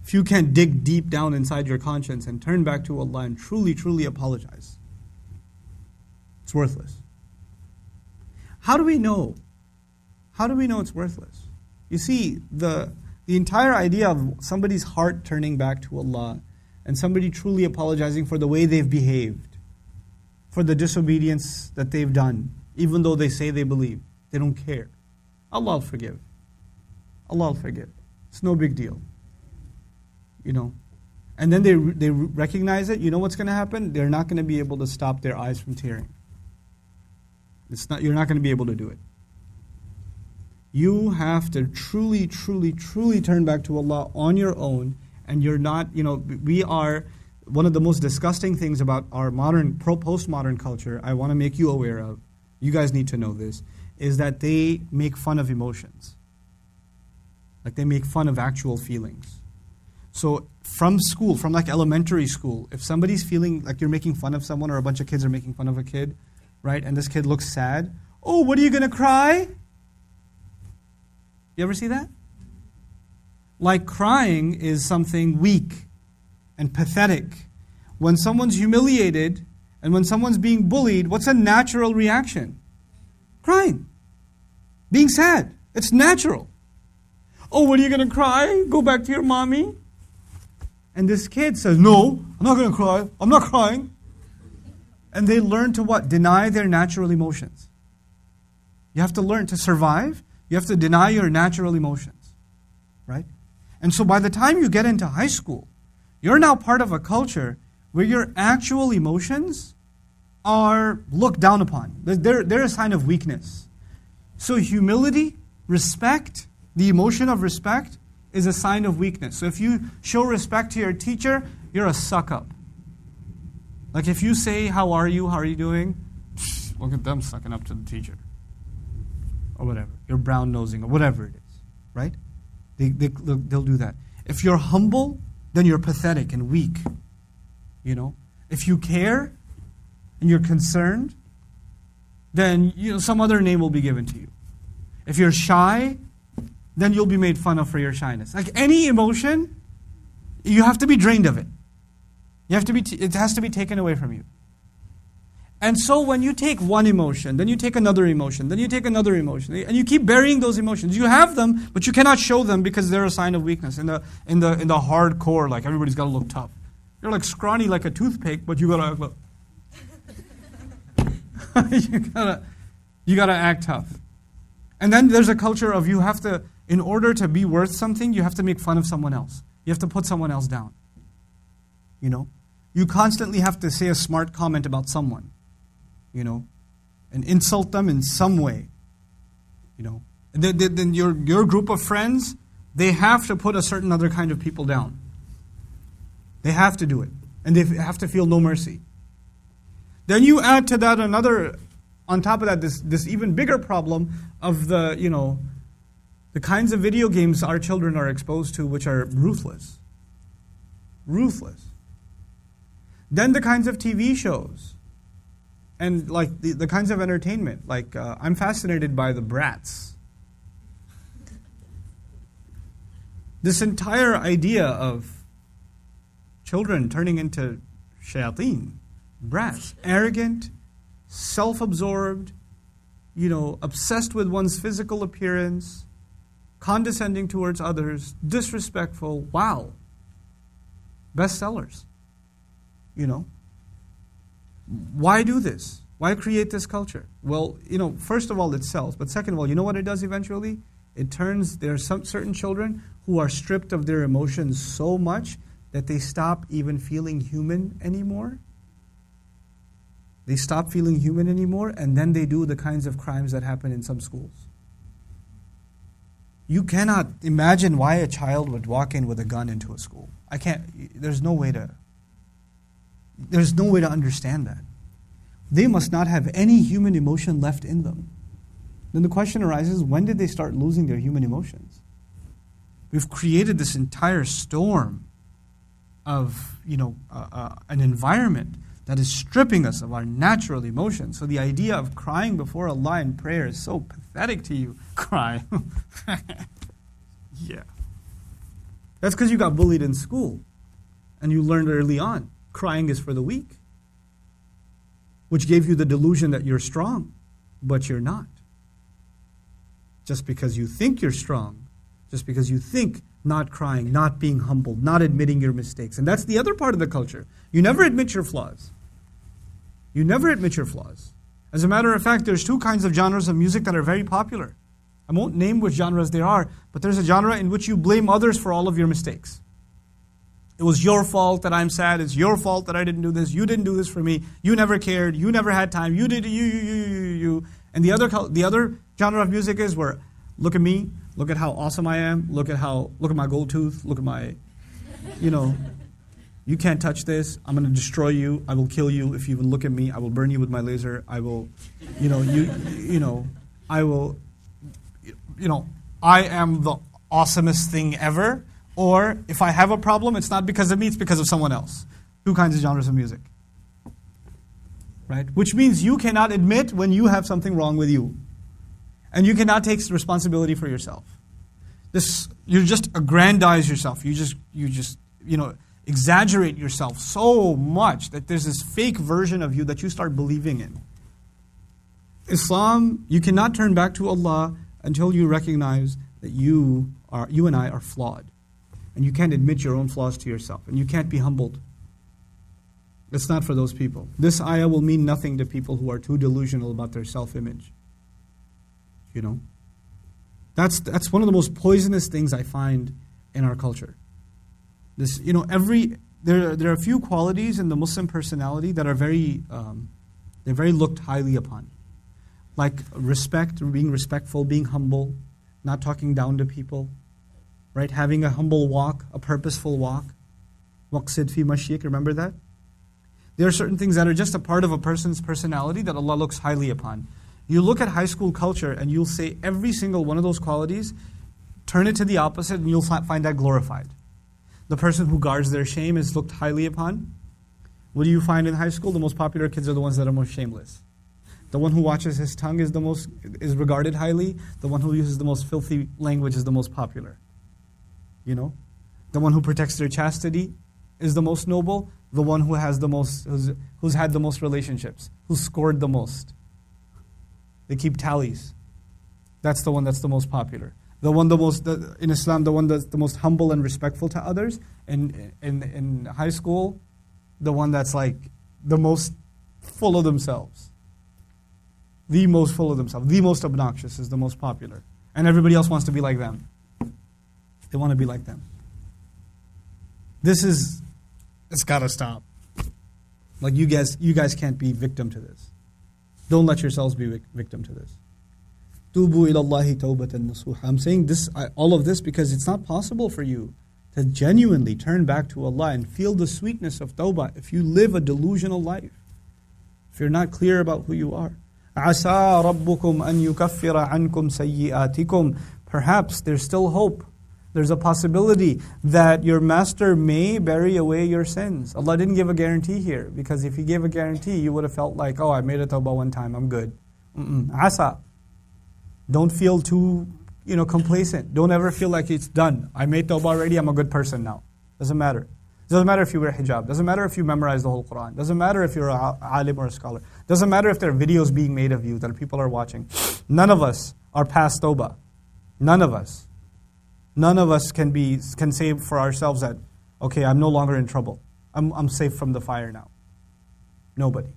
If you can't dig deep down inside your conscience and turn back to Allah and truly, truly apologize, it's worthless. How do we know? How do we know it's worthless? You see, the entire idea of somebody's heart turning back to Allah and somebody truly apologizing for the way they've behaved, for the disobedience that they've done, even though they say they believe, they don't care. Allah will forgive. Allah will forgive. It's no big deal. You know, and then they recognize it. You know what's going to happen? They're not going to be able to stop their eyes from tearing. You're not going to be able to do it. You have to truly, truly, truly turn back to Allah on your own, and you're not. You know, we are one of the most disgusting things about our postmodern culture. I want to make you aware of. You guys need to know this. Is that they make fun of emotions. Like they make fun of actual feelings. So from school, from like elementary school, if somebody's feeling like you're making fun of someone or a bunch of kids are making fun of a kid, right, and this kid looks sad, oh, what are you going to cry? You ever see that? Like crying is something weak and pathetic. When someone's humiliated and when someone's being bullied, what's a natural reaction? Crying. Being sad. It's natural. Oh, what are you going to cry? Go back to your mommy? And this kid says, no, I'm not going to cry. I'm not crying. And they learn to what? Deny their natural emotions. You have to learn to survive. You have to deny your natural emotions. Right? And so by the time you get into high school, you're now part of a culture where your actual emotions are looked down upon. They're a sign of weakness. So humility, respect, the emotion of respect is a sign of weakness. So if you show respect to your teacher, you're a suck-up. Like if you say, how are you doing? Look at them sucking up to the teacher. Or whatever. You're brown-nosing or whatever it is. Right? They'll do that. If you're humble, then you're pathetic and weak. You know? If you care and you're concerned, then some other name will be given to you. If you're shy, then you'll be made fun of for your shyness. Like any emotion, you have to be drained of it. It has to be taken away from you. And so when you take one emotion, then you take another emotion, then you take another emotion, and you keep burying those emotions. You have them, but you cannot show them because they're a sign of weakness. In the hardcore, like everybody's got to look tough. You're like scrawny like a toothpick, but you gotta look. you gotta act tough. And then there's a culture of you have to, in order to be worth something, you have to make fun of someone else. You have to put someone else down. You know? You constantly have to say a smart comment about someone. You know? And insult them in some way. You know? And then your group of friends, they have to put a certain other kind of people down. They have to do it. And they have to feel no mercy. Then you add to that on top of that, this even bigger problem of the kinds of video games our children are exposed to, which are ruthless. Ruthless. Then the kinds of TV shows And like the kinds of entertainment, like I'm fascinated by the brats. This entire idea of children turning into shayateen, brats, arrogant, self-absorbed, obsessed with one's physical appearance, condescending towards others, disrespectful. Wow. Bestsellers. Why do this? Why create this culture? Well, first of all, it sells. But second of all, you know what it does eventually? There are some certain children who are stripped of their emotions so much that they stop even feeling human anymore. They stop feeling human anymore, and then they do the kinds of crimes that happen in some schools. You cannot imagine why a child would walk in with a gun into a school. There's no way to understand that. They must not have any human emotion left in them. Then the question arises, when did they start losing their human emotions? We've created this entire storm of, an environment that is stripping us of our natural emotions. So the idea of crying before Allah in prayer is so pathetic to you. Cry. Yeah. That's because you got bullied in school and you learned early on crying is for the weak, which gave you the delusion that you're strong, but you're not. Just because you think you're strong, just because you think not crying, not being humbled, not admitting your mistakes. And that's the other part of the culture. You never admit your flaws. You never admit your flaws. As a matter of fact, there's two kinds of genres of music that are very popular. I won't name which genres they are, but there's a genre in which you blame others for all of your mistakes. It was your fault that I'm sad. It's your fault that I didn't do this. You didn't do this for me. You never cared. You never had time. You did you. And the other genre of music is where, look at me, look at how awesome I am, look at my gold tooth, look at my, you can't touch this. I'm going to destroy you. I will kill you if you even look at me. I will burn you with my laser. I will, I am the awesomest thing ever. Or if I have a problem, it's not because of me, it's because of someone else. Two kinds of genres of music. Right? Which means you cannot admit when you have something wrong with you. And you cannot take responsibility for yourself. You just aggrandize yourself. You just exaggerate yourself so much that there's this fake version of you that you start believing in. Islam, you cannot turn back to Allah until you recognize that you and I are flawed. And you can't admit your own flaws to yourself. And you can't be humbled. It's not for those people. This ayah will mean nothing to people who are too delusional about their self-image. That's one of the most poisonous things I find in our culture. There are a few qualities in the Muslim personality that are they're very looked highly upon. Like respect, being respectful, being humble, not talking down to people. Right? Having a humble walk, a purposeful walk. Waqsid fi mashyik, remember that? There are certain things that are just a part of a person's personality that Allah looks highly upon. You look at high school culture and you'll say every single one of those qualities, turn it to the opposite and you'll find that glorified. The person who guards their shame is looked highly upon. What do you find in high school? The most popular kids are the ones that are most shameless. The one who watches his tongue is regarded highly. The one who uses the most filthy language is the most popular. The one who protects their chastity is the most noble. The one who has who's had the most relationships, who's scored the most. They keep tallies. That's the one that's the most popular. In Islam, the one that's the most humble and respectful to others. And in high school, the one that's like the most full of themselves. The most full of themselves. The most obnoxious is the most popular. And everybody else wants to be like them. They want to be like them. It's got to stop. Like you guys can't be victim to this. Don't let yourselves be victim to this. Tubu ilallahi tawbatan nasuha. I'm saying all of this because it's not possible for you to genuinely turn back to Allah and feel the sweetness of tawbah if you live a delusional life. If you're not clear about who you are. عَسَىٰ رَبُّكُمْ أَن يُكَفِّرَ عَنْكُمْ سَيِّئَاتِكُمْ. Perhaps there's still hope There's a possibility that your master may bury away your sins. Allah didn't give a guarantee here, because if He gave a guarantee, you would have felt like, oh, I made a tawbah one time, I'm good. Asa. Don't feel too complacent. Don't ever feel like it's done. I made tawbah already, I'm a good person now. Doesn't matter. Doesn't matter if you wear hijab. Doesn't matter if you memorize the whole Quran. Doesn't matter if you're a alim or a scholar. Doesn't matter if there are videos being made of you that people are watching. None of us are past tawbah. None of us. None of us can say for ourselves that, okay, I'm no longer in trouble. I'm safe from the fire now. Nobody.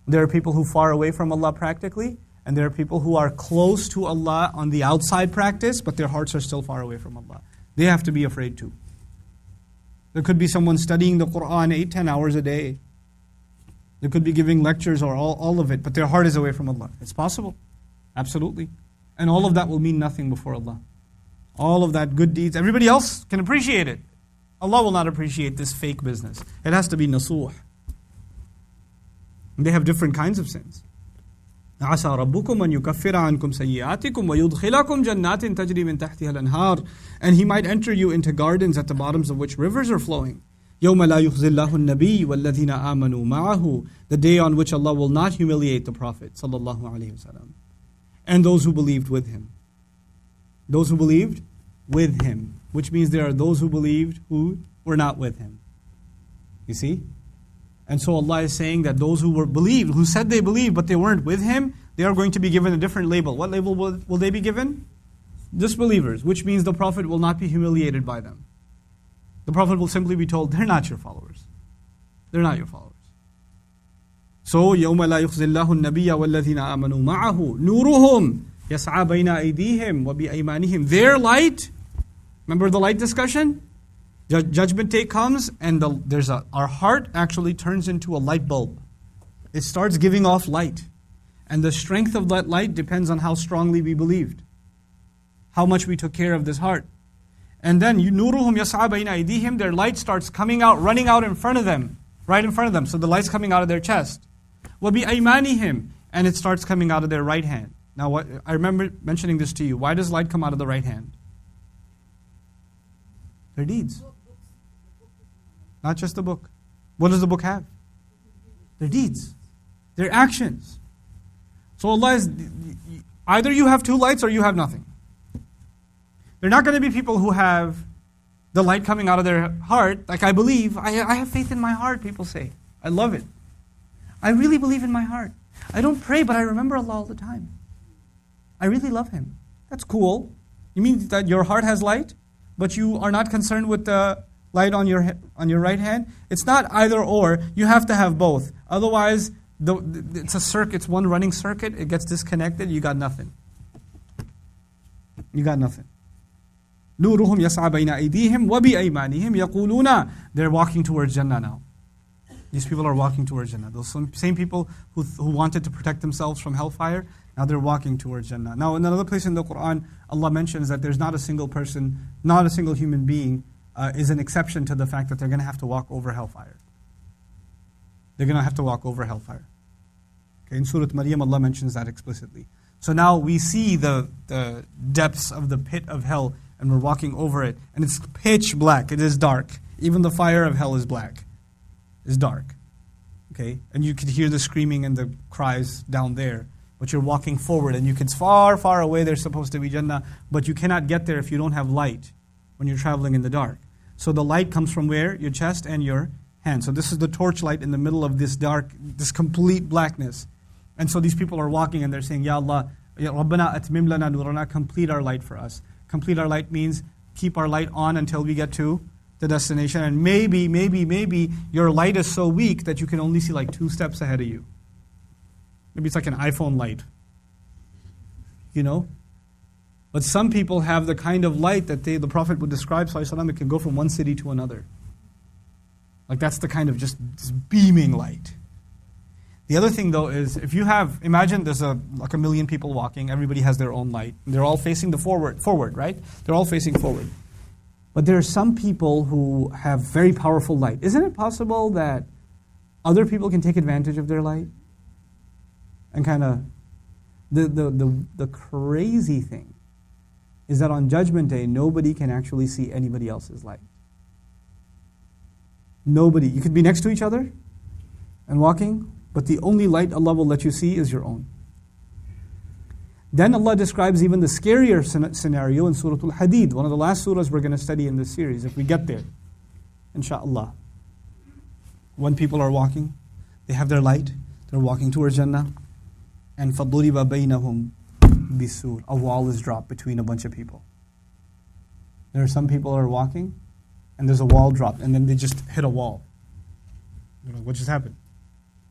There are people who are far away from Allah practically, and there are people who are close to Allah on the outside practice, but their hearts are still far away from Allah. They have to be afraid too. There could be someone studying the Quran 8-10 hours a day. They could be giving lectures or all of it, but their heart is away from Allah. It's possible. Absolutely. And all of that will mean nothing before Allah. All of that good deeds, everybody else can appreciate it. Allah will not appreciate this fake business. It has to be nasuh. And they have different kinds of sins. عسى ربكم أن يكفر عنكم سيئاتكم ويدخلكم جنات تجري من تحتها الأنهار. And He might enter you into gardens at the bottoms of which rivers are flowing. يوم لا يخزي الله النبي والذين آمنوا معه. The day on which Allah will not humiliate the Prophet sallallahu alaihi wasallam and those who believed with him. Those who believed with him, which means there are those who believed who were not with him. You see? And so Allah is saying that those who believed, who said they believed but they weren't with Him, they are going to be given a different label. What label will they be given? Disbelievers, which means the Prophet will not be humiliated by them. The Prophet will simply be told, they're not your followers. They're not your followers. So, يَوْمَ لَا يُخْزِي اللَّهُ النَّبِيَّ وَالَّذِينَ آمَنُوا مَعَهُ نُورُهُمْ يَسْعَى بَيْنَ أَيْدِيهِمْ وَبِأَيْمَانِهِمْ. Their light, remember the light discussion? Judgment day comes and our heart actually turns into a light bulb. It starts giving off light. And the strength of that light depends on how strongly we believed. How much we took care of this heart. And then, نُورُهُمْ يَسْعَى بَيْنَ أَيْدِيهِمْ, their light starts coming out, running out in front of them. Right in front of them. So the light's coming out of their chest. وَبِأَيْمَانِهِمْ, and it starts coming out of their right hand. Now, I remember mentioning this to you. Why does light come out of the right hand? Their deeds. Not just the book. What does the book have? Their deeds. Their actions. So Allah is, either you have two lights or you have nothing. They're not going to be people who have the light coming out of their heart, like I believe, I have faith in my heart, people say. I love it. I really believe in my heart. I don't pray, but I remember Allah all the time. I really love Him. That's cool. You mean that your heart has light, but you are not concerned with the light on your right hand? It's not either or. You have to have both. Otherwise, it's a circuit. It's one running circuit. It gets disconnected. You got nothing. You got nothing. نورهم يسعى بين أيديهم وبأيمانهم يقولون. They're walking towards Jannah now. These people are walking towards Jannah. Those same people who wanted to protect themselves from hellfire, now they're walking towards Jannah. Now, in another place in the Quran, Allah mentions that there's not a single person, not a single human being is an exception to the fact that they're going to have to walk over hellfire. They're going to have to walk over hellfire. Okay, in Surah Maryam, Allah mentions that explicitly. So now we see the depths of the pit of hell, and we're walking over it, and it's pitch black. It is dark. Even the fire of hell is black. It's dark. Okay? And you could hear the screaming and the cries down there. But you're walking forward, and you can, far, far away there's supposed to be Jannah, but you cannot get there if you don't have light when you're traveling in the dark. So the light comes from where? Your chest and your hand. So this is the torchlight in the middle of this dark, this complete blackness. And so these people are walking and they're saying, Ya Allah, Ya Rabbana atmim lana nurana, complete our light for us. Complete our light means keep our light on until we get to the destination. And maybe your light is so weak that you can only see like 2 steps ahead of you. Maybe it's like an iPhone light. You know? But some people have the kind of light that the Prophet would describe, sallallahu alaihi wasallam, it can go from one city to another. Like that's the kind of just beaming light. The other thing though is, if you have, imagine there's like a million people walking, everybody has their own light. They're all facing the forward, right? They're all facing forward. But there are some people who have very powerful light. Isn't it possible that other people can take advantage of their light? And kind of, the crazy thing is that on Judgment Day, nobody can actually see anybody else's light. Nobody. You could be next to each other and walking, but the only light Allah will let you see is your own. Then Allah describes even the scarier scenario in Surah Al-Hadid, one of the last surahs we're going to study in this series, if we get there, inshaAllah. When people are walking, they have their light, they're walking towards Jannah, and فَضُرِبَ بَيْنَهُمْ بِسُورٍ, a wall is dropped between a bunch of people. There are some people who are walking, and there's a wall dropped, and then they just hit a wall. They're like, what just happened?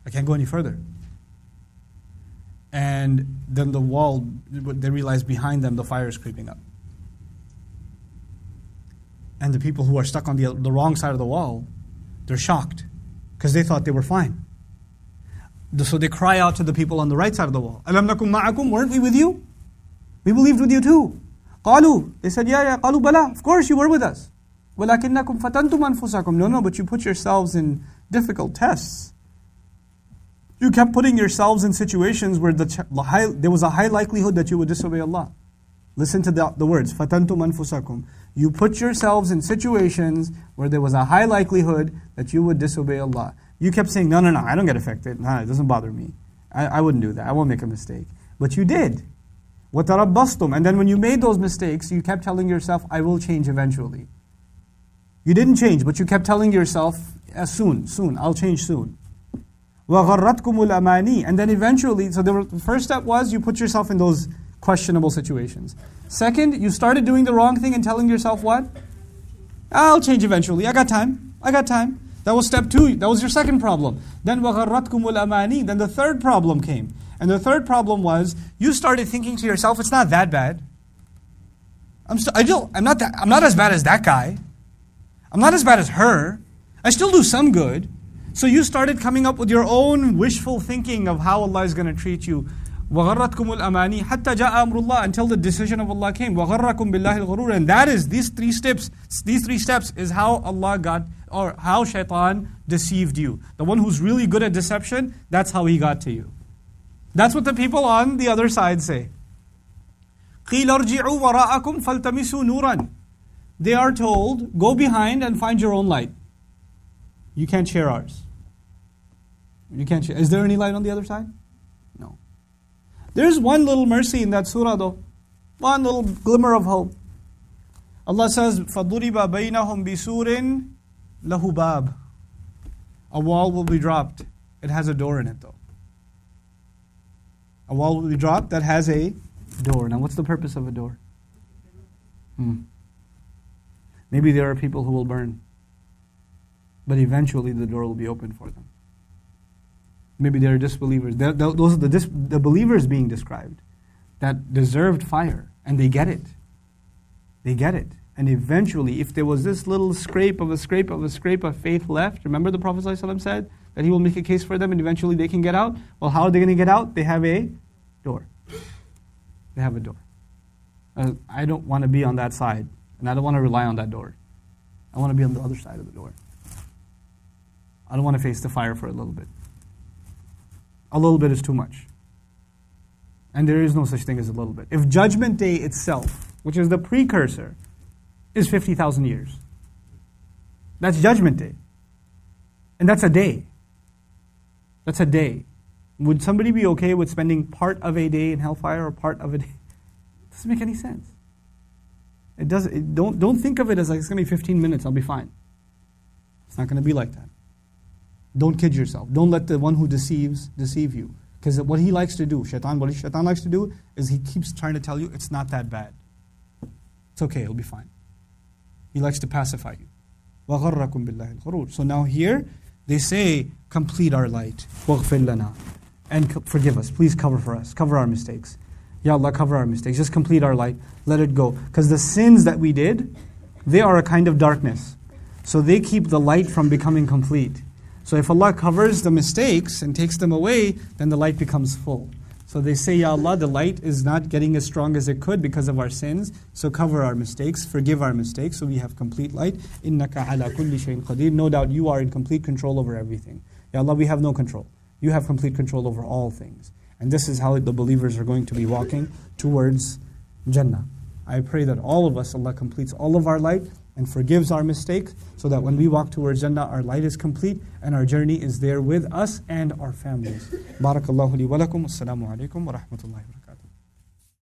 I can't go any further. And then the wall, they realize behind them the fire is creeping up. And the people who are stuck on the wrong side of the wall, they're shocked because they thought they were fine. So they cry out to the people on the right side of the wall. أَلَمْ نَكُمْ مَعَكُمْ, weren't we with you? We believed with you too. قَالُوا, they said, yeah, قَالُوا بَلَا, of course you were with us. وَلَكِنَّكُمْ فَتَنْتُمْ أَنفُسَكُمْ, no, but you put yourselves in difficult tests. You kept putting yourselves in situations where there was a high likelihood that you would disobey Allah. Listen to the words, فَتَنْتُمْ أَنفُسَكُمْ. You put yourselves in situations where there was a high likelihood that you would disobey Allah. You kept saying, no, I don't get affected. No, it doesn't bother me. I wouldn't do that. I won't make a mistake. But you did. وَتَرَبَّصْتُمْ. And then when you made those mistakes, you kept telling yourself, I will change eventually. You didn't change, but you kept telling yourself, soon, I'll change soon. وَغَرَّتْكُمُ الْأَمَانِي. And then eventually, so the first step was you put yourself in those questionable situations. Second, you started doing the wrong thing and telling yourself what? I'll change eventually. I got time. That was step 2. That was your second problem. Then وَغَرَّتْكُمُ الْأَمَانِي. Then the third problem came. And the third problem was you started thinking to yourself, it's not that bad. I'm not as bad as that guy. I'm not as bad as her. I still do some good. So you started coming up with your own wishful thinking of how Allah is going to treat you. وَغَرَّتْكُمُ الْأَمَانِي حَتَّى جَاءَ أَمْرُ اللَّهِ, until the decision of Allah came. وَغَرَّكُمْ بِاللَّهِ الْغُرُورِ. And that is, these three steps is how Allah got, or how shaitan deceived you. The one who's really good at deception, that's how he got to you. That's what the people on the other side say. قِيلَ ارْجِعُوا وَرَاءَكُمْ فَالْتَمِسُوا نُورًا. They are told, go behind and find your own light. You can't share ours. Is there any light on the other side? No. There's one little mercy in that surah though. One little glimmer of hope. Allah says, فَضُرِبَ بَيْنَهُمْ بِسُورٍ لَهُ بَابٍ. A wall will be dropped. It has a door in it though. A wall will be dropped that has a door. Now what's the purpose of a door? Maybe there are people who will burn. But eventually the door will be open for them. Maybe there are disbelievers. Those are the believers being described that deserved fire. And they get it. And eventually, if there was this little scrape of faith left, remember the Prophet ﷺ said that he will make a case for them and eventually they can get out? Well, how are they going to get out? They have a door. I don't want to be on that side. And I don't want to rely on that door. I want to be on the other side of the door. I don't want to face the fire for a little bit. A little bit is too much. And there is no such thing as a little bit. If Judgment Day itself, which is the precursor, is 50,000 years. That's Judgment Day. And that's a day. Would somebody be okay with spending part of a day in hellfire or part of a day? It doesn't make any sense. Don't think of it as like it's going to be 15 minutes, I'll be fine. It's not going to be like that. Don't kid yourself. Don't let the one who deceives deceive you. Because what he likes to do, shaitan likes to do, is he keeps trying to tell you it's not that bad. It's okay, it'll be fine. He likes to pacify you. وَغَرَّكُمْ بِاللَّهِ الْغُرُورِ. So now here, they say, complete our light. وَغْفِرْ لَنَا. And forgive us. Please cover for us. Cover our mistakes. Ya Allah, cover our mistakes. Just complete our light. Let it go. Because the sins that we did, they are a kind of darkness. So they keep the light from becoming complete. So if Allah covers the mistakes and takes them away, then the light becomes full. So they say, Ya Allah, the light is not getting as strong as it could because of our sins. So cover our mistakes, forgive our mistakes, so we have complete light. Innaka ala kulli shayin qadir. No doubt you are in complete control over everything. Ya Allah, we have no control. You have complete control over all things. And this is how the believers are going to be walking towards Jannah. I pray that all of us, Allah completes all of our light and forgives our mistakes, so that when we walk towards Jannah, our light is complete and our journey is there with us and our families. Barakallahu li wa lakum. Assalamu alaikum wa rahmatullahi wa barakatuh.